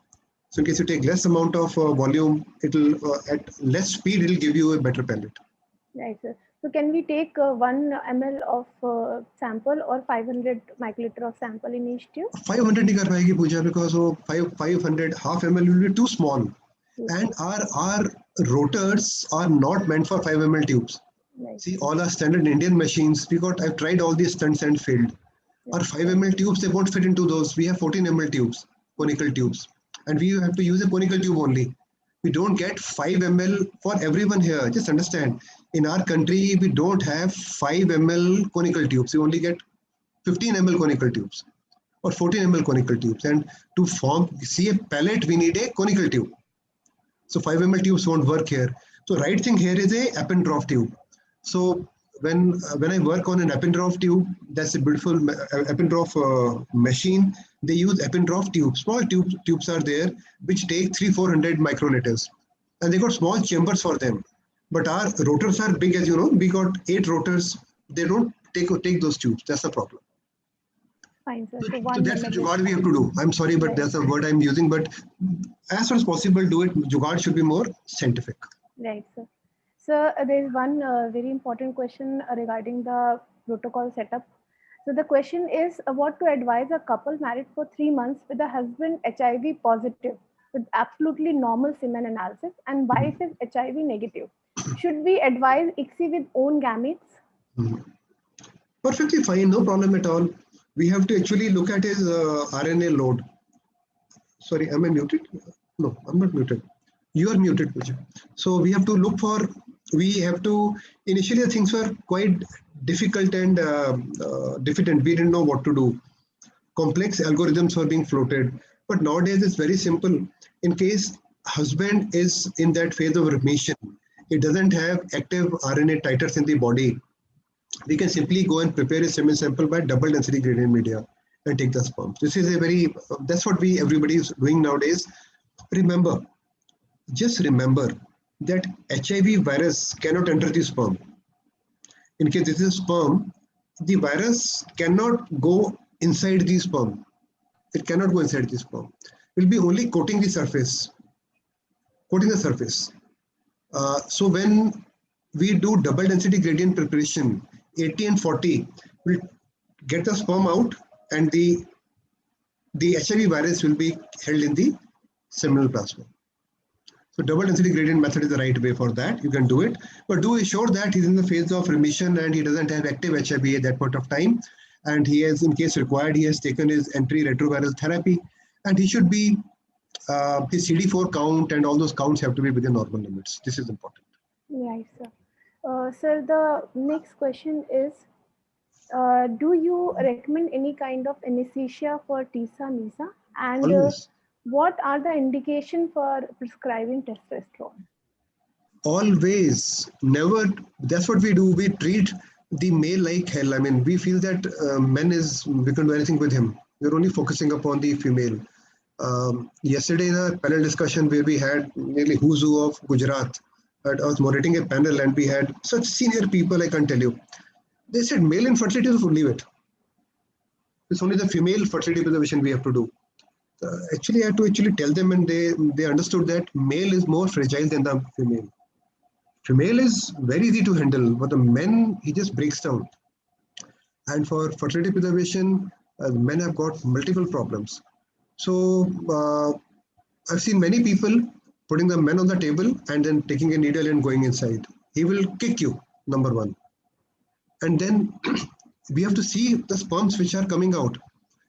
So in case you take less amount of volume, it will at less speed, it will give you a better pellet. Right, sir. So can we take 1 ml of sample or 500 microliter of sample in each tube? 500 nahi kar payegi, Pooja, because 500 half ml will be too small. And our rotors are not meant for 5 ml tubes. Right. See, all our standard Indian machines, I've tried all these stunts and failed. Our 5 ml tubes, they won't fit into those. We have 14 ml tubes, conical tubes. And we have to use a conical tube only. We don't get 5 ml for everyone here. Just understand, in our country, we don't have 5 ml conical tubes. We only get 15 ml conical tubes or 14 ml conical tubes. And to see a pellet, we need a conical tube. So 5 ml tubes won't work here. So right thing here is a Appendorf tube. So when I work on an Appendorf tube, that's a beautiful Appendorf machine. They use Appendorf tubes. Small tubes are there, which take 300-400 microliters. And they got small chambers for them. But our rotors are big, as you know. We got 8 rotors. They don't take those tubes. That's the problem. Fine, sir. So that's the jugaad we have to do. I'm sorry, but that's a word I'm using. But as far as possible, do it. Jugaad should be more scientific. Right, sir. So there is one very important question regarding the protocol setup. So the question is what to advise a couple married for 3 months with a husband HIV positive with absolutely normal semen analysis and wife is HIV negative. Should we advise ICSI with own gametes? Perfectly fine, no problem at all. We have to actually look at his RNA load. Sorry, am I muted? No, I'm not muted. You are muted, Pooja. So we have to look for, initially the things were quite difficult and diffident. We didn't know what to do. Complex algorithms were being floated. But nowadays it's very simple. In case husband is in that phase of remission, it doesn't have active RNA titers in the body, we can simply go and prepare a semen sample by double density gradient media and take the sperm. This is that's what everybody is doing nowadays. Just remember that HIV virus cannot enter the sperm. In case this is sperm, the virus cannot go inside the sperm. It cannot go inside the sperm. It will be only coating the surface. So when we do double density gradient preparation, 80 and 40 will get the sperm out and the HIV virus will be held in the seminal plasma. So double density gradient method is the right way for that. You can do it, but do ensure that he's in the phase of remission and he doesn't have active HIV at that point of time. And he has, in case required, he has taken his antiretroviral therapy and he should be, his CD4 count and all those counts have to be within normal limits. This is important. Right, sir. Sir, the next question is, Do you recommend any kind of anesthesia for 𝙤𝙤, and Always. what are the indication for prescribing testosterone? Always. Never. That's what we do. We treat the male like hell. I mean, we feel that we can't do anything with him. We're only focusing upon the female. Yesterday in a panel discussion where we had nearly who's who of Gujarat, I was moderating a panel and we had such senior people, I can't tell you. They said male infertility is leave it. It's only the female fertility preservation we have to do. Actually, I had to actually tell them, and they understood that male is more fragile than the female. Female is very easy to handle, but the men, he just breaks down. And for fertility preservation, men have got multiple problems. So I've seen many people putting the men on the table and then taking a needle and going inside. He will kick you, number one. And then we have to see the sperms which are coming out.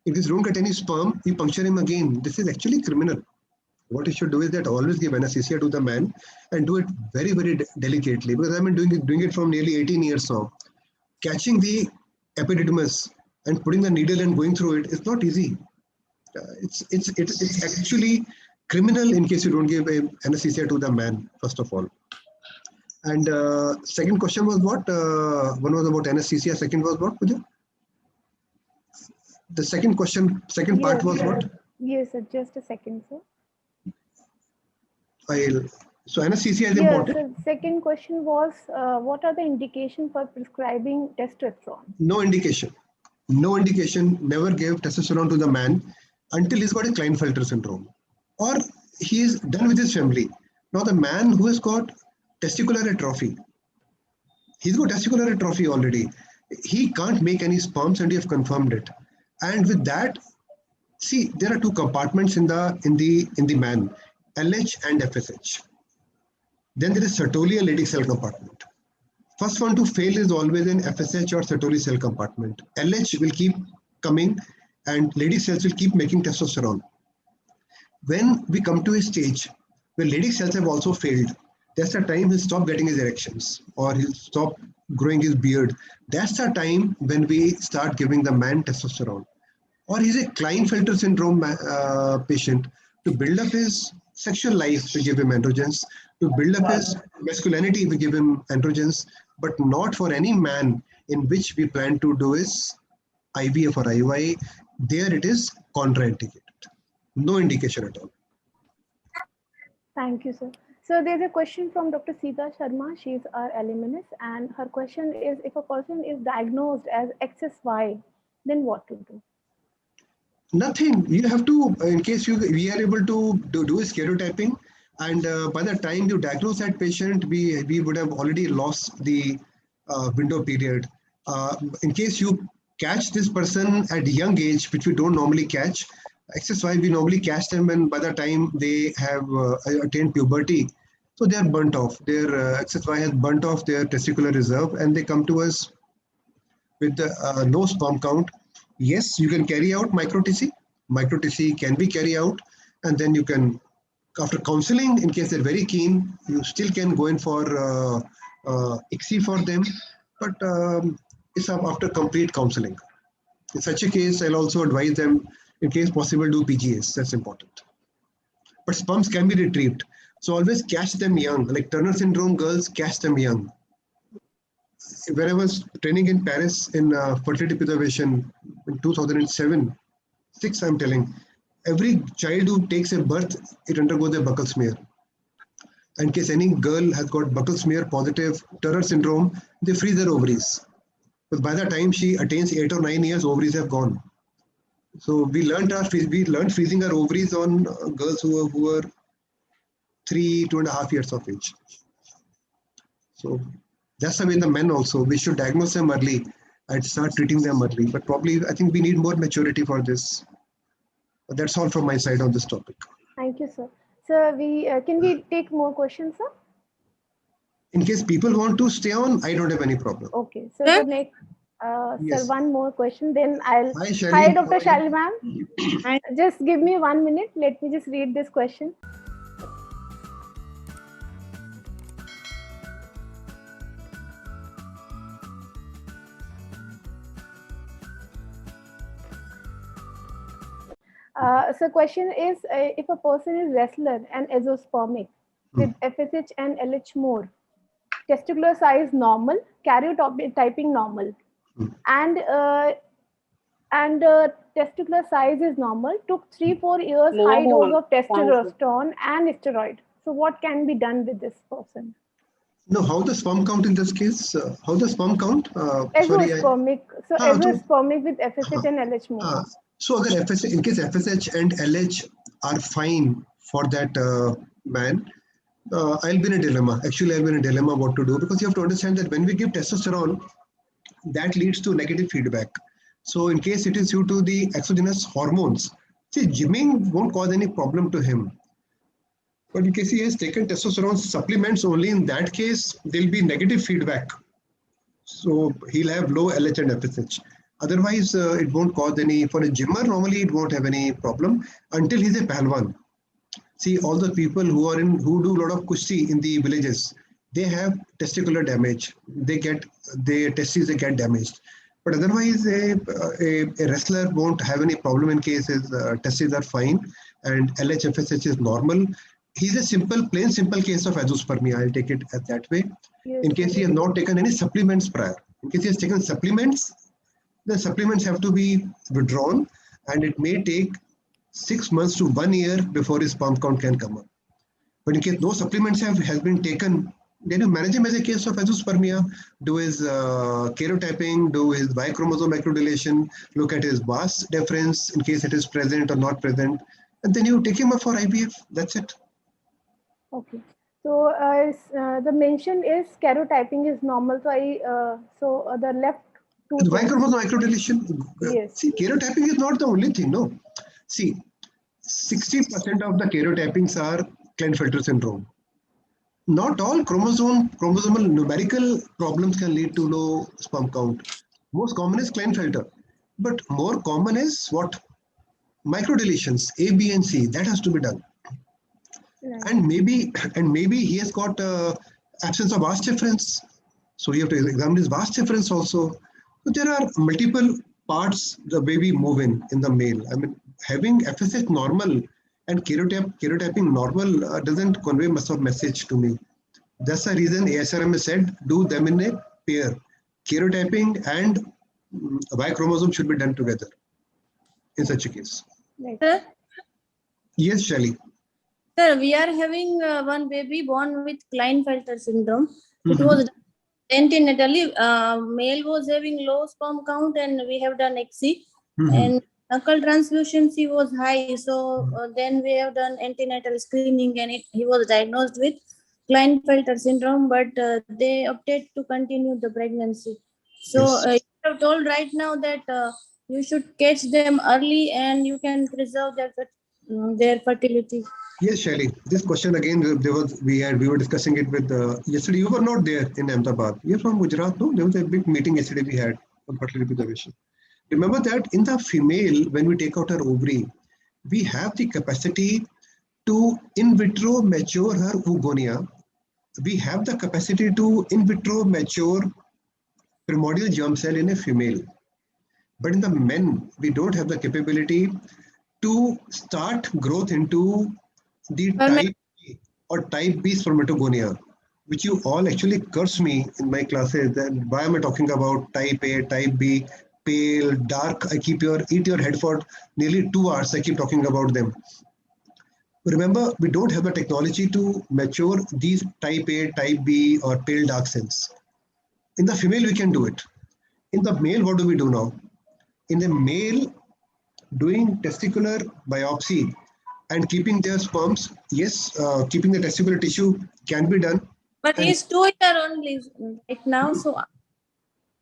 If you don't get any sperm, you puncture him again. This is actually criminal. What you should do is that always give anesthesia to the man and do it very, very delicately, because I've been doing it from nearly 18 years now. Catching the epididymis and putting the needle and going through it is not easy. It's actually criminal in case you don't give anesthesia to the man, first of all. And second question was what? One was about anesthesia. Second was what, Pooja? The second question, second part was what? Yes, sir. Just a second, sir. So anesthesia is Yes, important. the second question was what are the indications for prescribing testosterone? No indication. No indication. Never give testosterone to the man until he's got a Klinefelter syndrome or he is done with his family. Now the man who has got testicular atrophy, he's got testicular atrophy already. He can't make any sperms, and you have confirmed it. And with that, see, there are two compartments in the man, LH and FSH. Then there is Sertoli and Leydig cell compartment. First one to fail is always in FSH or Sertoli cell compartment. LH will keep coming and Leydig cells will keep making testosterone. When we come to a stage where Leydig cells have also failed, that's the time he'll stop getting his erections or he'll stop growing his beard. That's the time when we start giving the man testosterone. Or he's a Klinefelter syndrome patient. To build up his sexual life, we give him androgens. To build up his masculinity, we give him androgens, but not for any man in which we plan to do is IVF or IUI. There it is contraindicated. No indication at all. Thank you, sir. So there's a question from Dr. Seeta Sharma. She's our alumnus, and her question is: if a person is diagnosed as XSY, then what to do? Nothing. You have to, in case we are able to do a stereotyping, and by the time you diagnose that patient, we would have already lost the window period. In case you catch this person at a young age, which we don't normally catch, XSY, we normally catch them when by the time they have attained puberty. So they are burnt off. Their XSY has burnt off their testicular reserve and they come to us with no sperm count. Yes, you can carry out micro-TC. Micro-TC can be carried out, and then you can, after counseling, in case they're very keen, you still can go in for ICSI for them, but it's after complete counseling. In such a case, I'll also advise them, in case possible, do PGS. That's important. But sperms can be retrieved. So always catch them young. Like Turner syndrome girls, catch them young. When I was training in Paris in fertility preservation in 2006, I'm telling, every child who takes a birth, it undergoes a buccal smear. In case any girl has got buccal smear positive Turner syndrome, they freeze their ovaries. But by the time she attains 8 or 9 years, ovaries have gone. So we learned freezing our ovaries on girls who were 2.5 years of age. So that's the way the men also, we should diagnose them early and start treating them early. But probably, I think we need more maturity for this. But that's all from my side on this topic. Thank you, sir. Sir, can we take more questions, sir? In case people want to stay on, I don't have any problem. Okay. So the next, Yes. sir, one more question. Then I'll. Hi, Shalini. Hi, Dr. Shalini ma'am. Just give me 1 minute. Let me just read this question. So question is, if a person is wrestler and azoospermic with FSH and LH more, testicular size normal, karyotyping normal, and testicular size is normal, took 3-4 years high dose of testosterone and steroid. So what can be done with this person? No, how the sperm count in this case? How the sperm count? Azoospermic. So azoospermic with FSH and LH more. So agar FSH, in case FSH and LH are fine for that man, I'll be in a dilemma. Actually, I'll be in a dilemma what to do, because you have to understand that when we give testosterone, that leads to negative feedback. So in case it is due to the exogenous hormones, see, gymming won't cause any problem to him. But in case he has taken testosterone supplements, only in that case, there'll be negative feedback. So he'll have low LH and FSH. Otherwise, it won't cause any, for a gymmer, normally it won't have any problem until he's a Pahalwan. See, all the people who do a lot of kushti in the villages, they have testicular damage. Their testes get damaged. But otherwise, a wrestler won't have any problem in case his testes are fine and LH, FSH is normal. He's a plain simple case of azoospermia. I'll take it as that way. Yes. In case he has not taken any supplements prior. In case he has taken supplements, the supplements have to be withdrawn, and it may take 6 months to 1 year before his sperm count can come up. But in case no supplements has been taken, then you manage him as a case of azoospermia, do his karyotyping, do his Y chromosome microdeletion, look at his VAS difference in case it is present or not present, and then you take him up for IVF. That's it. Okay. So the mention is karyotyping is normal. So the left two. The Y chromosome microdeletion. Yes. See, karyotyping is not the only thing. No. See, 60% of the karyotypings are Klinefelter syndrome. Not all chromosomal numerical problems can lead to low sperm count. Most common is Klinefelter, but more common is what? Microdeletions, A, B, and C. That has to be done. Right. And maybe he has got absence of VAS difference. So you have to examine his VAS difference also. So there are multiple parts the way we move in the male. I mean, having FSH normal and karyotyping normal doesn't convey much of message to me. That's the reason ASRM has said do them in a pair. Karyotyping and Y chromosome should be done together in such a case. Sir? Yes, Shelly. Sir, we are having one baby born with Klinefelter syndrome. It was antenatally, male was having low sperm count, and we have done XC. And knuckle translucency was high. So then we have done antenatal screening, and he was diagnosed with Klinefelter syndrome, but they opted to continue the pregnancy. So you have told right now that you should catch them early and you can preserve their fertility. Yes, Shelly. This question again, we were discussing it with yesterday. You were not there in Ahmedabad. You're from Gujarat, no? There was a big meeting yesterday we had on fertility preservation. Remember that in the female, when we take out her ovary, we have the capacity to in vitro mature her oogonia. We have the capacity to in vitro mature primordial germ cell in a female. But in the men, we don't have the capability to start growth into the type A or type B spermatogonia, which you all actually curse me in my classes. That why am I talking about type A, type B, pale, dark? I eat your head for nearly 2 hours. I keep talking about them. Remember, we don't have the technology to mature these type A, type B, or pale dark cells. In the female, we can do it. In the male, what do we do now? In the male, doing testicular biopsy and keeping their sperms, yes, keeping the testicular tissue can be done. But he's 2 years only right now, so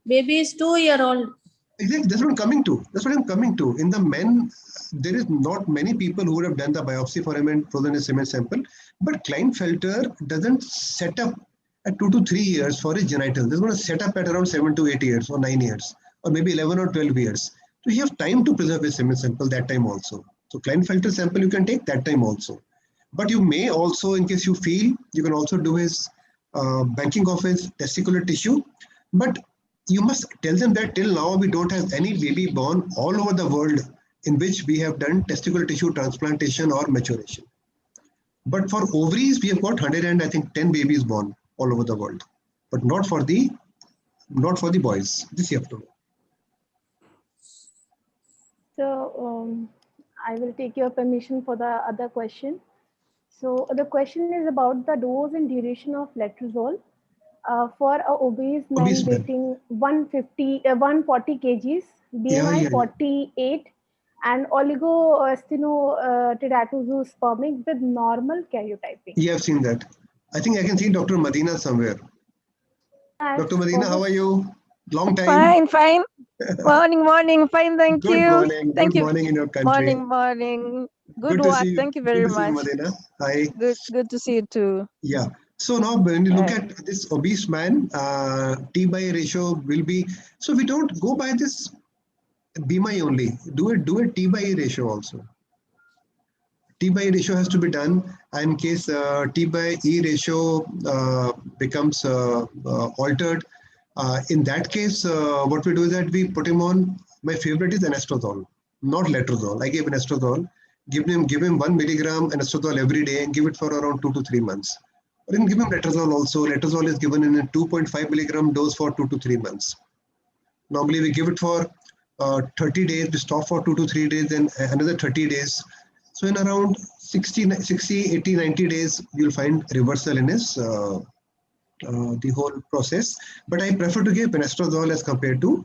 baby is 2 years old. Exactly, that's what I'm coming to. In the men, there is not many people who would have done the biopsy for him and frozen his semen sample. But Klinefelter doesn't set up at 2 to 3 years for his genitals. They're going to set up at around 7 to 8 years or 9 years, or maybe 11 or 12 years. So you have time to preserve his semen sample that time also. So Klinefelter sample you can take that time also. But you may also, in case you feel, you can also do his banking of his testicular tissue. But you must tell them that till now we don't have any baby born all over the world in which we have done testicular tissue transplantation or maturation. But for ovaries, we have got 110 babies born all over the world, but not for the boys. This you have to know. So I will take your permission for the other question. So the question is about the dose and duration of letrozole for a obese man weighing 140 kgs, BMI 48, and oligosteatosis with normal karyotyping. You have seen that. I think I can see Dr. Madina somewhere. Dr. Madina, how are you? Long time. Fine. Morning. Fine, thank you. Good morning in your country. Morning. Good work. Thank you very much. Madina. Hi. Good to see you too. Yeah. So now when you look at this obese man, T/A ratio will be, so we don't go by this BMI only. Do a T/A ratio also. T/A ratio has to be done, and in case T/E ratio becomes altered, in that case, what we do is that we put him on, my favorite is anastrozole, not letrozole. I gave anastrozole, give him 1 milligram anastrozole every day and give it for around 2 to 3 months. Or you can give him letrozole also. Letrozole is given in a 2.5 milligram dose for 2 to 3 months. Normally we give it for 30 days, we stop for 2 to 3 days, then another 30 days. So in around 60, 80, 90 days, you'll find reversal in his the whole process. But I prefer to give anastrozole as compared to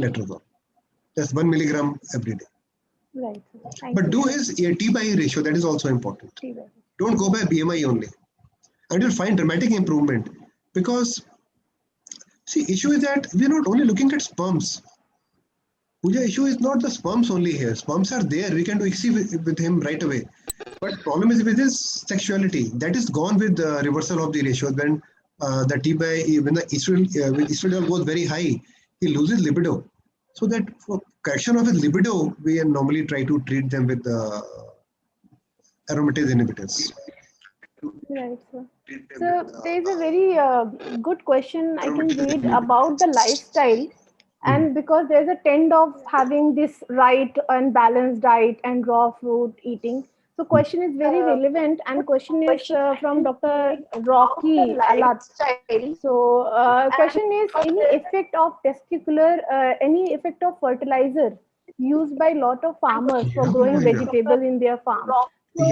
letrozole. That's 1 milligram every day. Right. But do his T/A ratio, that is also important. Don't go by BMI only. And you'll find dramatic improvement. Because, see, issue is that we're not only looking at sperms. Puja, issue is not the sperms only here. Sperms are there. We can do ICSI with him right away. But problem is with his sexuality. That is gone with the reversal of the ratios. When the T/A, when the estradiol goes very high, he loses libido. So that for correction of his libido, we normally try to treat them with aromatase inhibitors. Right, sir. So there is a very good question I can read about the lifestyle. And because there's a trend of having this right and balanced diet and raw fruit eating. So question is very relevant, and question is from Dr. Rocky Alat. So question is, any effect of any effect of fertilizer used by a lot of farmers for growing vegetables in their farm? So,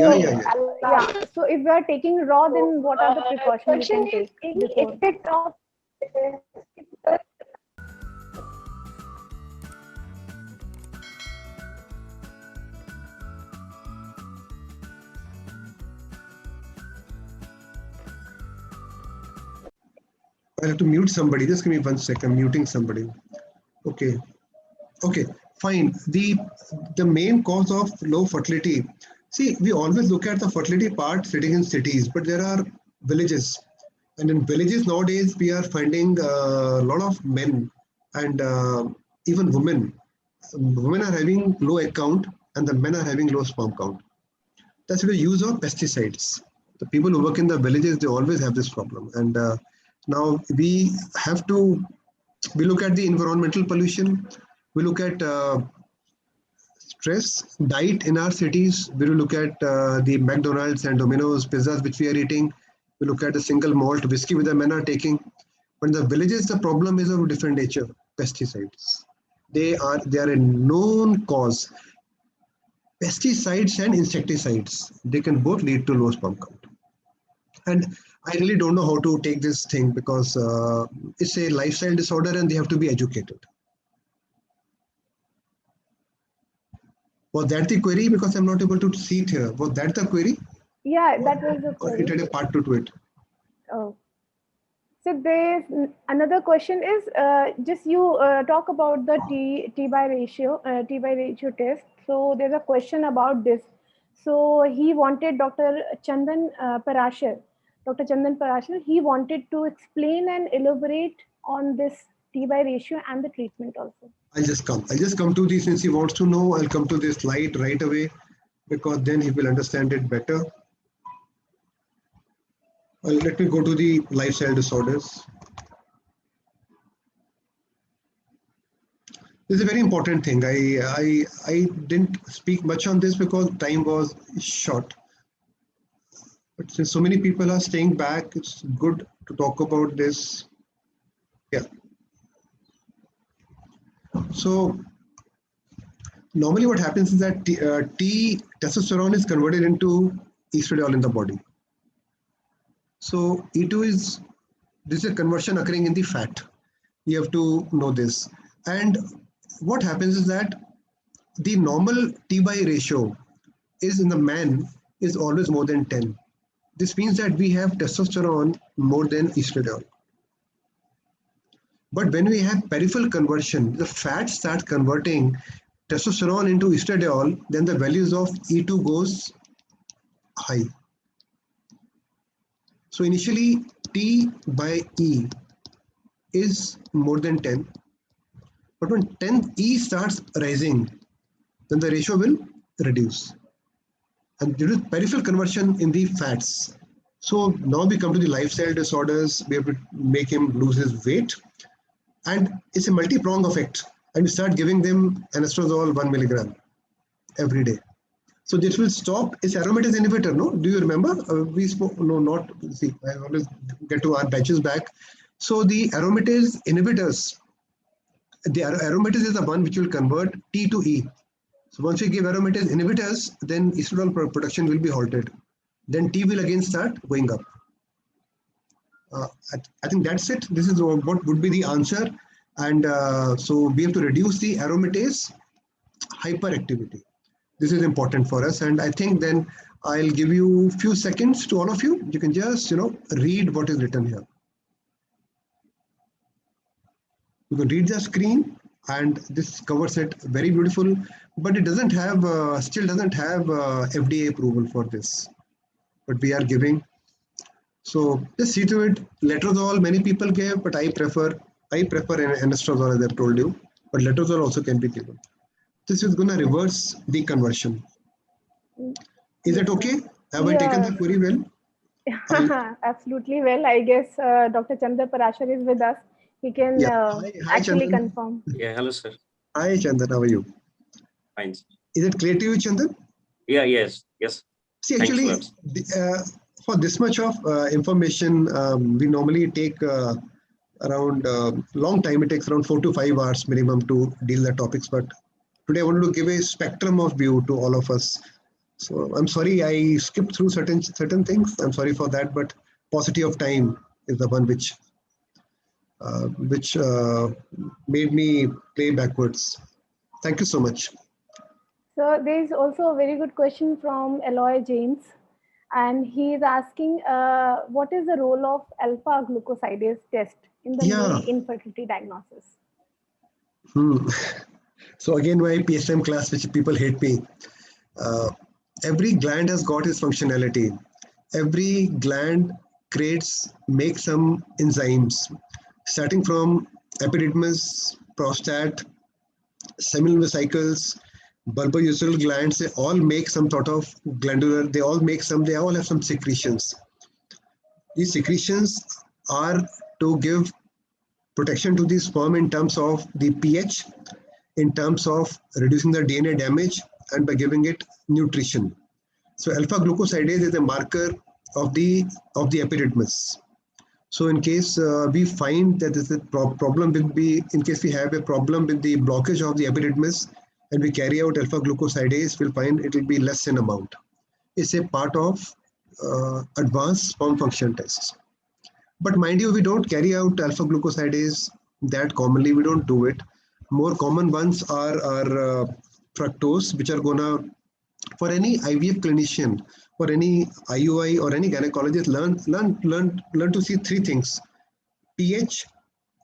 so if we are taking raw, then what are the precautions we can take? Any effect of I have to mute somebody. Just give me 1 second. I'm muting somebody. Okay, fine. The main cause of low fertility. See, we always look at the fertility part sitting in cities, but there are villages. And in villages nowadays, we are finding a lot of men and even women. Women are having low egg count and the men are having low sperm count. That's the use of pesticides. The people who work in the villages, they always have this problem. And now we look at the environmental pollution, we look at stress, diet in our cities, we will look at the McDonald's and Domino's pizzas which we are eating, we look at the single malt whiskey which the men are taking. But in the villages, the problem is of a different nature, pesticides. They are a known cause. Pesticides and insecticides, they can both lead to low sperm count. And I really don't know how to take this thing because it's a lifestyle disorder and they have to be educated. Was that the query? Because I'm not able to see it here. Was that the query? Yeah, that was the query. Or it had a part 2 to it. Oh. So there's another question is just you talk about the T/A ratio test. So there's a question about this. So he wanted Dr. Chandan Parashar, he wanted to explain and elaborate on this T/A ratio and the treatment also. I'll just come to this since he wants to know. I'll come to this slide right away because then he will understand it better. Let me go to the lifestyle disorders. This is a very important thing. I didn't speak much on this because time was short. But since so many people are staying back, it's good to talk about this. Yeah. So normally what happens is that T testosterone is converted into estradiol in the body. So E2 is, this is a conversion occurring in the fat. You have to know this. And what happens is that the normal T by ratio is in the man is always more than 10. This means that we have testosterone more than estradiol. But when we have peripheral conversion, the fat starts converting testosterone into estradiol, then the values of E2 goes high. So initially T by E is more than 10. But when 10E starts rising, then the ratio will reduce. And due to peripheral conversion in the fats. So now we come to the lifestyle disorders. We have to make him lose his weight. And it's a multi-pronged effect. And we start giving them anastrozole 1 milligram every day. So this will stop. It's aromatase inhibitor, no? Do you remember? We spoke, no, not, see, I always get to our batches back. So the aromatase inhibitors, the aromatase is the one which will convert T to E. So once you give aromatase inhibitors, then estradiol production will be halted. Then T will again start going up. I think that's it. This is what would be the answer. And so we have to reduce the aromatase hyperactivity. This is important for us. And I think then I'll give you a few seconds to all of you. You can just, read what is written here. You can read the screen, and this covers it very beautiful, but it doesn't have, still doesn't have FDA approval for this, but we are giving. So just see to it. Letrozole many people gave, but I prefer anastrozole, as I've told you, but letrozole also can be given. This is going to reverse the conversion. Is it okay? Have I taken the query well? Absolutely well. I guess Dr. Chandra Parashar is with us. He can Hi, actually Chandan. confirm. Yeah, hello, sir. Hi, Chandan. How are you? Fine. Is it clear to you, Chandan? Yeah, yes. See, Thanks actually, a lot. for this much of information, we normally take around long time. It takes around 4 to 5 hours minimum to deal the topics. But today I wanted to give a spectrum of view to all of us. So I'm sorry I skipped through certain things. I'm sorry for that. But paucity of time is the one which made me play backwards. Thank you so much. So there is also a very good question from Eloy James, and he is asking, what is the role of alpha glucosidase test in the male infertility diagnosis? So again, my PSM class, which people hate me. Every gland has got its functionality. Every gland makes some enzymes, starting from epididymis, prostate, seminal vesicles, bulbousal glands. They all make some sort of glandular. They all have some secretions. These secretions are to give protection to the sperm in terms of the pH, in terms of reducing the DNA damage, and by giving it nutrition. So alpha glucosidase is a marker of the epididymis. So in case we find that there's a problem in case we have a problem with the blockage of the epididymis and we carry out alpha glucosidase, we'll find it will be less in amount. It's a part of advanced sperm function tests. But mind you, we don't carry out alpha glucosidase that commonly. We don't do it. More common ones are fructose, which are gonna, for any IVF clinician, for any IUI or any gynecologist, learn to see three things: pH,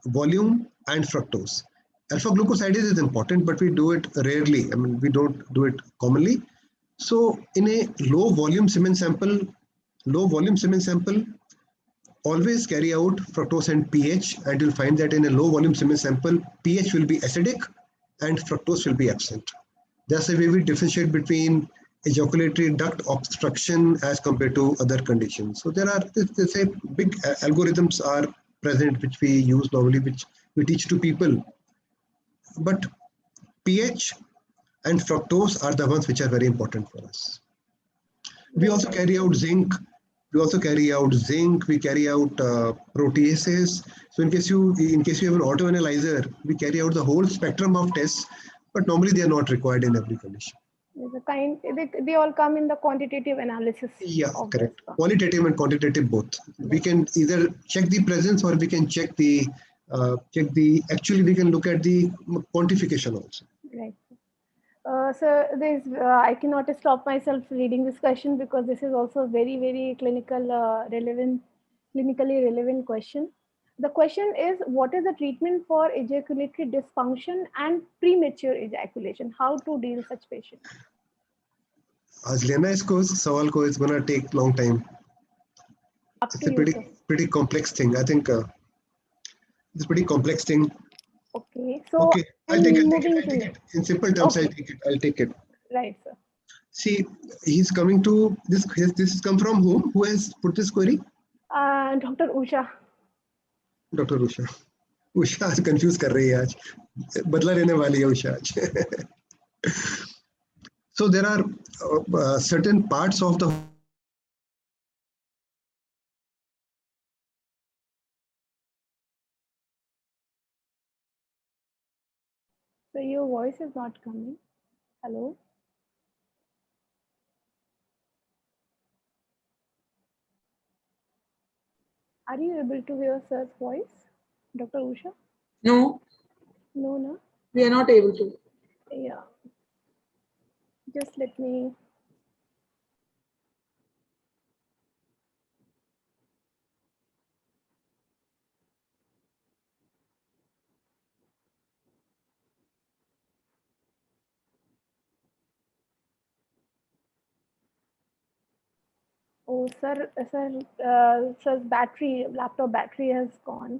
volume, and fructose. Alpha glucosidase is important, but we do it rarely. I mean, we don't do it commonly. So in a low volume semen sample, always carry out fructose and pH, and you'll find that in a low volume semen sample, pH will be acidic and fructose will be absent. That's the way we differentiate between ejaculatory duct obstruction as compared to other conditions. So there's a big algorithms are present which we use normally, which we teach to people. But pH and fructose are the ones which are very important for us. We also carry out zinc. We carry out proteases. So in case you have an autoanalyzer, we carry out the whole spectrum of tests, but normally they are not required in every condition. They all come in the quantitative analysis. Yeah, correct. Qualitative and quantitative both. We can either check the presence or we can check the actually we can look at the quantification also. Right. So I cannot stop myself reading this question because this is also a very, very clinically relevant question. The question is, what is the treatment for ejaculatory dysfunction and premature ejaculation? How to deal such patients? आज लेना इसको सवाल को, it's gonna take long time. It's a pretty complex thing. I think it's a pretty complex thing. Okay, so okay, I'll take it. In simple terms, okay. I'll take it. Right, sir. See, he's coming to this. This has come from whom? Who has put this query? Dr. Usha. Dr. Usha. Usha आज confuse कर रही है आज. बदला लेने वाली है Usha आज. So there are certain parts of the So your voice is not coming. Hello? Are you able to hear sir's voice, Dr. Usha? No. No, no? We are not able to. Yeah. Just let me... Oh, sir's laptop battery has gone.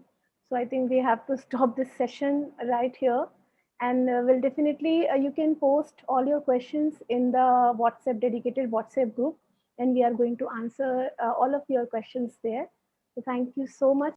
So I think we have to stop this session right here. And we'll definitely, you can post all your questions in the dedicated WhatsApp group. And we are going to answer all of your questions there. So thank you so much.